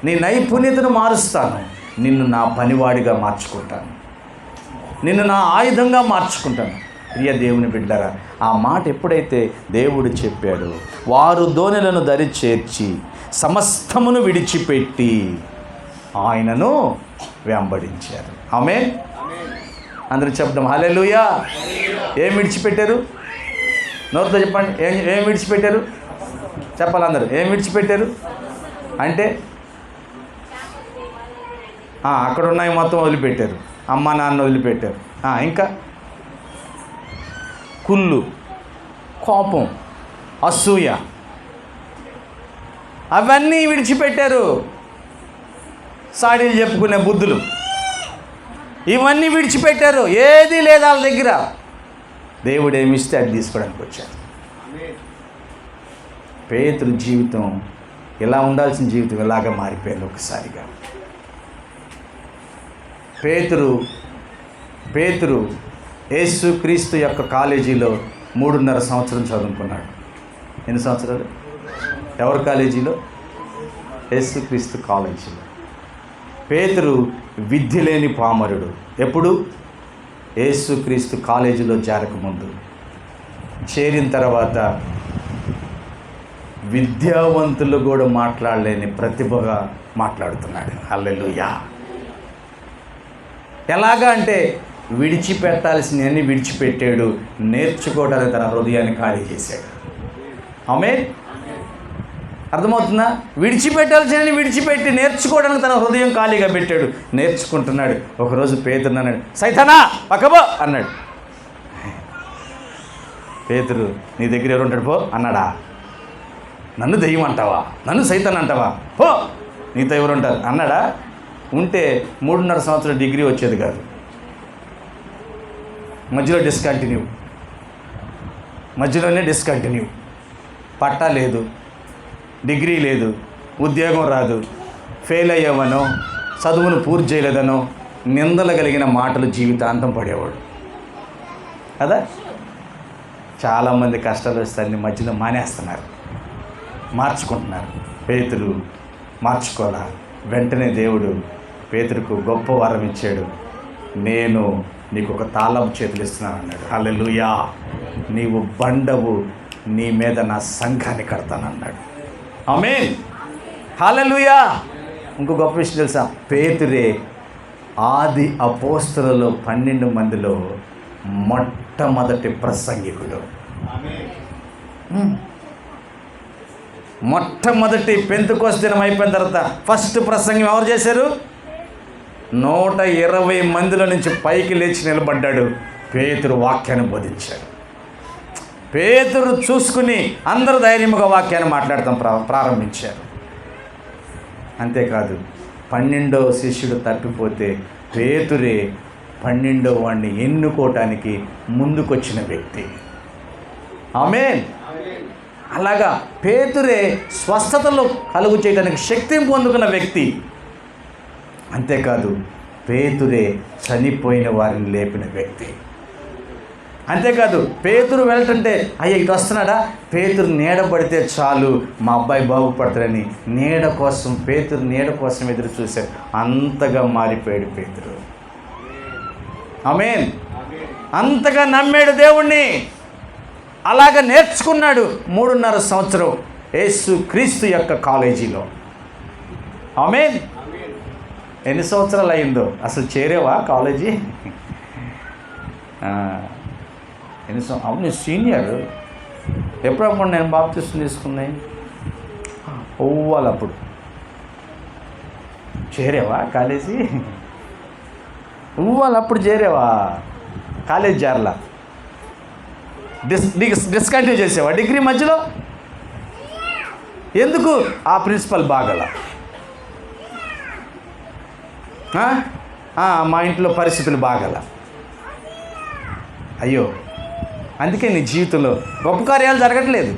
నీ నైపుణ్యతను మారుస్తాను, నిన్ను నా పనివాడిగా మార్చుకుంటాను, నిన్ను నా ఆయుధంగా మార్చుకుంటాను. ప్రియ దేవుని బిడ్డలారా, ఆ మాట ఎప్పుడైతే దేవుడు చెప్పాడో వారు దోణెలను దరి చేర్చి సమస్తమును విడిచిపెట్టి ఆయనను వెంబడించారు. ఆమేన్. అందరూ చెప్దాం హల్లెలూయా. ఏం విడిచిపెట్టారు? నోటితో చెప్పండి. ఏం విడిచిపెట్టారు? చెప్పాలి అందరూ. ఏం విడిచిపెట్టారు అంటే అక్కడ ఉన్నాయి మొత్తం వదిలిపెట్టారు, అమ్మ నాన్న వదిలిపెట్టారు. ఇంకా కుళ్ళు, కోపం, అసూయ అవన్నీ విడిచిపెట్టారు. సాడీలు చెప్పుకునే బుద్ధులు ఇవన్నీ విడిచిపెట్టారు. ఏది లేదు వాళ్ళ దగ్గర. దేవుడు ఏమిస్తే అది తీసుకోవడానికి వచ్చారు. పేతురు జీవితం ఇలా ఉండాల్సిన జీవితం ఇలాగా మారిపోయింది ఒకసారిగా. పేతురు యేసుక్రీస్తు యొక్క కాలేజీలో 3.5 సంవత్సరం చదువుకున్నాడు. ఎన్ని సంవత్సరాలు? ఎవరి కాలేజీలో? యేసుక్రీస్తు కాలేజీలో. పేతురు విద్య లేని పామరుడు. ఎప్పుడు? యేసుక్రీస్తు కాలేజీలో చేరకముందు. చేరిన తర్వాత విద్యావంతులు కూడా మాట్లాడలేని ప్రతిభగా మాట్లాడుతున్నాడు. హల్లెలూయా. ఎలాగా అంటే విడిచిపెట్టాల్సినవన్నీ విడిచిపెట్టాడు, నేర్చుకోవడానికి తన హృదయాన్ని ఖాళీ చేశాడు. ఆమేన్. అర్థమవుతుందా? విడిచిపెట్టాల్సినవన్నీ విడిచిపెట్టి నేర్చుకోవడానికి తన హృదయం ఖాళీగా పెట్టాడు, నేర్చుకుంటున్నాడు. ఒకరోజు పేతురు అన్నాడు, సైతానా పక్కబో అన్నాడు. పేతురు, నీ దగ్గర ఎవరు ఉంటాడు పో అన్నాడా? నన్ను దెయ్యం అంటావా? నన్ను సైతాన్ అంటావా? పో, నీతో ఎవరు ఉంటారు అన్నాడా? ఉంటే 3.5 సంవత్సరాల డిగ్రీ వచ్చేది కాదు. మధ్యలోనే డిస్కంటిన్యూ. పట్టా లేదు, డిగ్రీ లేదు, ఉద్యోగం రాదు, ఫెయిల్ అయ్యావనో చదువును పూర్తి చేయలేదనో నిందలు కలిగిన మాటలు జీవితాంతం పడేవాడు కదా. చాలామంది కష్టాలు వస్తాయని మధ్యలో మానేస్తున్నారు, మార్చుకుంటున్నారు. పేతురు మార్చుకోవాలా. వెంటనే దేవుడు పేతురుకు గొప్ప వరం ఇచ్చాడు. నేను నీకు ఒక తాళం చేతులు ఇస్తున్నాను అన్నాడు. హల్లెలూయా. నీవు బండవు, నీ మీద నా సంఘాన్ని కడతానన్నాడు. ఆమేన్. హల్లెలూయా. ఇంకో గొప్ప విషయం తెలుసా? పేతురే ఆది అపోస్తలులలో 12 మందిలో మొట్టమొదటి ప్రసంగికుడు. మొట్టమొదటి పెంతెకోస్తు దినం అయిపోయిన తర్వాత ఫస్ట్ ప్రసంగం ఎవరు చేశారు? 120 మందిలో నుంచి పైకి లేచి నిలబడ్డాడు. పేతురు వాక్యాన్ని బోధించాడు. పేతురు చూసుకుని అందరూ ధైర్యముగా వాక్యాన్ని మాట్లాడతాం ప్రారంభించారు. అంతేకాదు 12వ శిష్యుడు తప్పిపోతే పేతురే 12వ వాడిని ఎన్నుకోవటానికి ముందుకొచ్చిన వ్యక్తి. ఆమేన్. అలాగా పేతురే స్వస్థతలు కలుగు చేయడానికి శక్తిని పొందుకున్న వ్యక్తి. అంతేకాదు పేతురే చనిపోయిన వారిని లేపిన వ్యక్తి. అంతేకాదు పేతురు వెళ్ళటంటే అయ్యా ఇటు వస్తున్నాడా, పేతురు నీడ పడితే చాలు మా అబ్బాయి బాగుపడతాడని పేతురు నీడ కోసం ఎదురు చూశారు. అంతగా మారిపోయాడు పేతురు. ఆమేన్. అంతగా నమ్మాడు దేవుణ్ణి. అలాగ నేర్చుకున్నాడు 3.5 సంవత్సరం యేసు క్రీస్తు యొక్క కాలేజీలో. ఆమేన్. ఎన్ని సంవత్సరాలు అయిందో అసలు చేరేవా కాలేజీ? అవును, సీనియర్. ఎప్పుడప్పుడు నేను బాప్తిస్మం తీసుకున్నాయి అప్పుడు చేరేవా కాలేజీ? అప్పుడు చేరేవా కాలేజ్? చేరలా? డిస్కంటిన్యూ చేసేవా డిగ్రీ మధ్యలో? ఎందుకు? ఆ ప్రిన్సిపల్ బాగల. మా ఇంట్లో పరిస్థితులు బాగల. అయ్యో, అందుకే నీ జీవితంలో గొప్ప కార్యాలు జరగట్లేదు.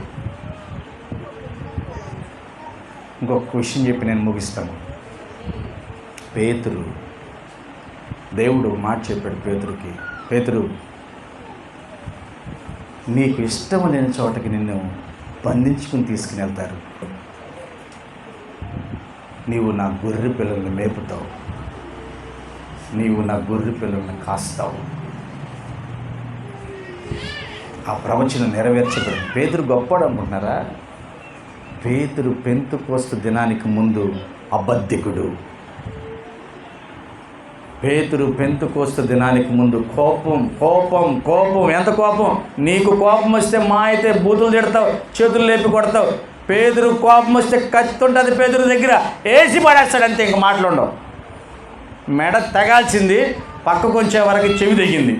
ఇంకొక విషయం చెప్పి నేను ముగిస్తాను. పేతురు, దేవుడు మాట చెప్పాడు పేతురుకి, పేతురు నీకు ఇష్టం లేని చోటకి నిన్ను బంధించుకుని తీసుకుని వెళ్తారు. నీవు నా గొర్రె పిల్లల్ని మేపుతావు, నీవు నా గొర్రె పిల్లల్ని కాస్తావు. ఆ ప్రవచనం నెరవేర్చబడి పేతురు గొప్పవాడు అనుకుంటున్నారా? పేతురు పెంతెకోస్తు దినానికి ముందు అబద్ధికుడు. పేతురు పెంతెకోస్తు దినానికి ముందు కోపం. ఎంత కోపం? నీకు కోపం వస్తే మా అయితే బూతులు తిడతావు, చేతులు లేపి కొడతావు. పేతురు కోపం వస్తే కత్తి ఉంటుంది పేతురు దగ్గర, వేసి పడేస్తాడు అంతే, ఇంక మాట్లాడవు. మెడ తెగాల్సింది, పక్కకు వచ్చే వరకు చెవి తెగింది.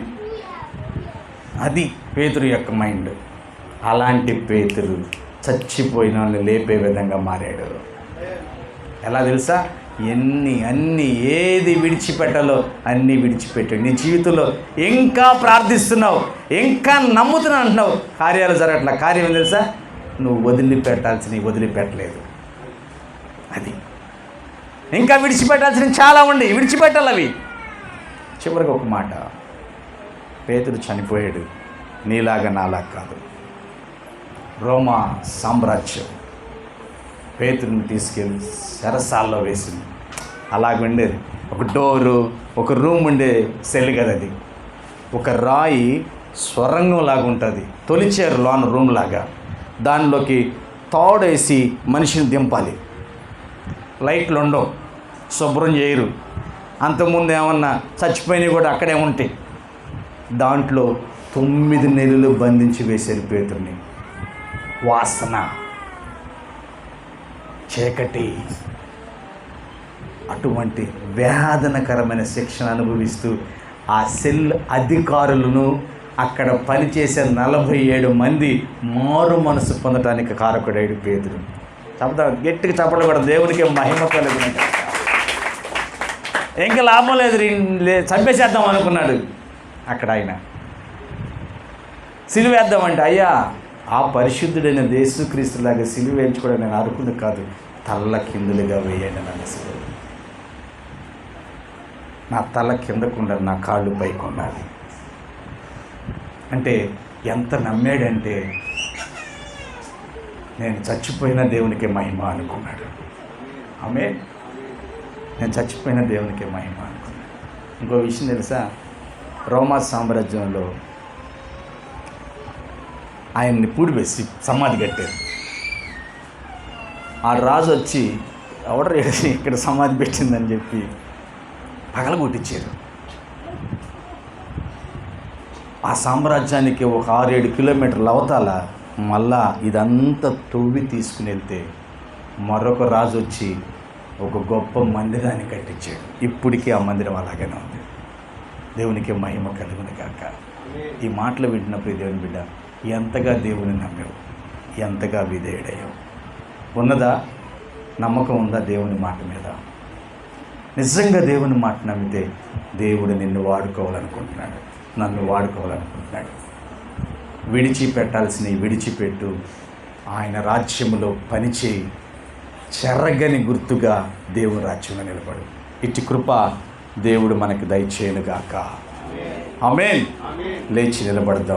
అది పేతురు యొక్క మైండ్. అలాంటి పేతురు చచ్చిపోయిన వాళ్ళని లేపే విధంగా మారాడు. ఎలా తెలుసా? అన్నీ ఏది విడిచిపెట్టాలో అన్నీ విడిచిపెట్టాడు. నీ జీవితంలో ఇంకా ప్రార్థిస్తున్నావు, ఇంకా నమ్ముతున్నావు అంటున్నావు, కార్యాలు జరగట్లా. కార్యం ఏం తెలుసా? నువ్వు వదిలిపెట్టాల్సినవి వదిలిపెట్టలేదు. అది ఇంకా విడిచిపెట్టాల్సినవి చాలా ఉండి విడిచిపెట్టాలి అవి. చివరికి ఒక మాట, పేతురు చనిపోయాడు. నీలాగా నాలాగా కాదు. రోమా సామ్రాజ్యం పేతురుని తీసుకెళ్ళి చెరసాల్లో వేసింది. అలాగుండేది. ఒక డోరు, ఒక రూమ్ ఉండే సెల్ కదా అది. ఒక రాయి స్వరంగం లాగా ఉంటుంది, తొలిచేరు లోన రూమ్ లాగా. దానిలోకి తాడేసి మనిషిని దింపాలి. లైట్లు ఉండవు, శుభ్రం చేయరు. అంతకుముందు ఏమన్నా చచ్చిపోయినవి కూడా అక్కడే ఉంటాయి. దాంట్లో 9 నెలలు బంధించి వేశారు పేతురుని. వాసన, చీకటి, అటువంటి వేదనకరమైన శిక్షణ అనుభవిస్తూ ఆ సెల్ అధికారులను, అక్కడ పనిచేసే 47 మంది మారు మనసు పొందడానికి కారకుడైడు పేతురు. గట్టిగా చెప్పడం కూడా దేవునికి మహిమ కలిగినట్టు. ఇంకా లాభం లేదు, చంపేసేద్దాం అనుకున్నాడు. అక్కడ ఆయన సిలువేద్దామంటే, అయ్యా ఆ పరిశుద్ధుడైన యేసుక్రీస్తులాగా సిలువ వేయించుకోవడం నేను అరుకుంది కాదు, తల్ల కిందులుగా వేయండి నన్ను సిలువ. నా తల కిందకుండా నా కాళ్ళు పైకి ఉండాలి అంటే ఎంత నమ్మాడంటే, నేను చచ్చిపోయిన దేవునికి మహిమ అనుకున్నాడు. నేను చచ్చిపోయిన దేవునికి మహిమ అనుకున్నాడు. ఇంకో విషయం తెలుసా? రోమా సామ్రాజ్యంలో ఆయన్ని పూడివేసి సమాధి కట్టారు. ఆ రాజు వచ్చి ఎవడ ఇక్కడ సమాధి పెట్టిందని చెప్పి పగలగొట్టించారు. ఆ సామ్రాజ్యానికి ఒక 6-7 కిలోమీటర్ల అవతల మళ్ళా ఇదంతా తవ్వి తీసుకుని వెళ్తే మరొక రాజు వచ్చి ఒక గొప్ప మందిరాన్ని కట్టించాడు. ఇప్పటికీ ఆ మందిరం అలాగనే ఉంది. దేవునికి మహిమ కలుగును గాక. ఈ మాటలు వింటున్నప్పుడు దేవుని బిడ్డ, ఎంతగా దేవుని నమ్మావు, ఎంతగా విధేయుడయ్యావు? ఉన్నదా నమ్మకం? ఉందా దేవుని మాట మీద? నిజంగా దేవుని మాట నమ్మితే దేవుడు నిన్ను వాడుకోవాలనుకుంటున్నాడు, నన్ను వాడుకోవాలనుకుంటున్నాడు. విడిచిపెట్టాల్సినవి విడిచిపెట్టు, ఆయన రాజ్యములో పనిచేయి, చెరగని గుర్తుగా దేవుని రాజ్యంలో నిలబడు. ఇట్టి కృప దేవుడు మనకు దయచేయునుగాక. ఆమేన్. లేచి నిలబడదాం.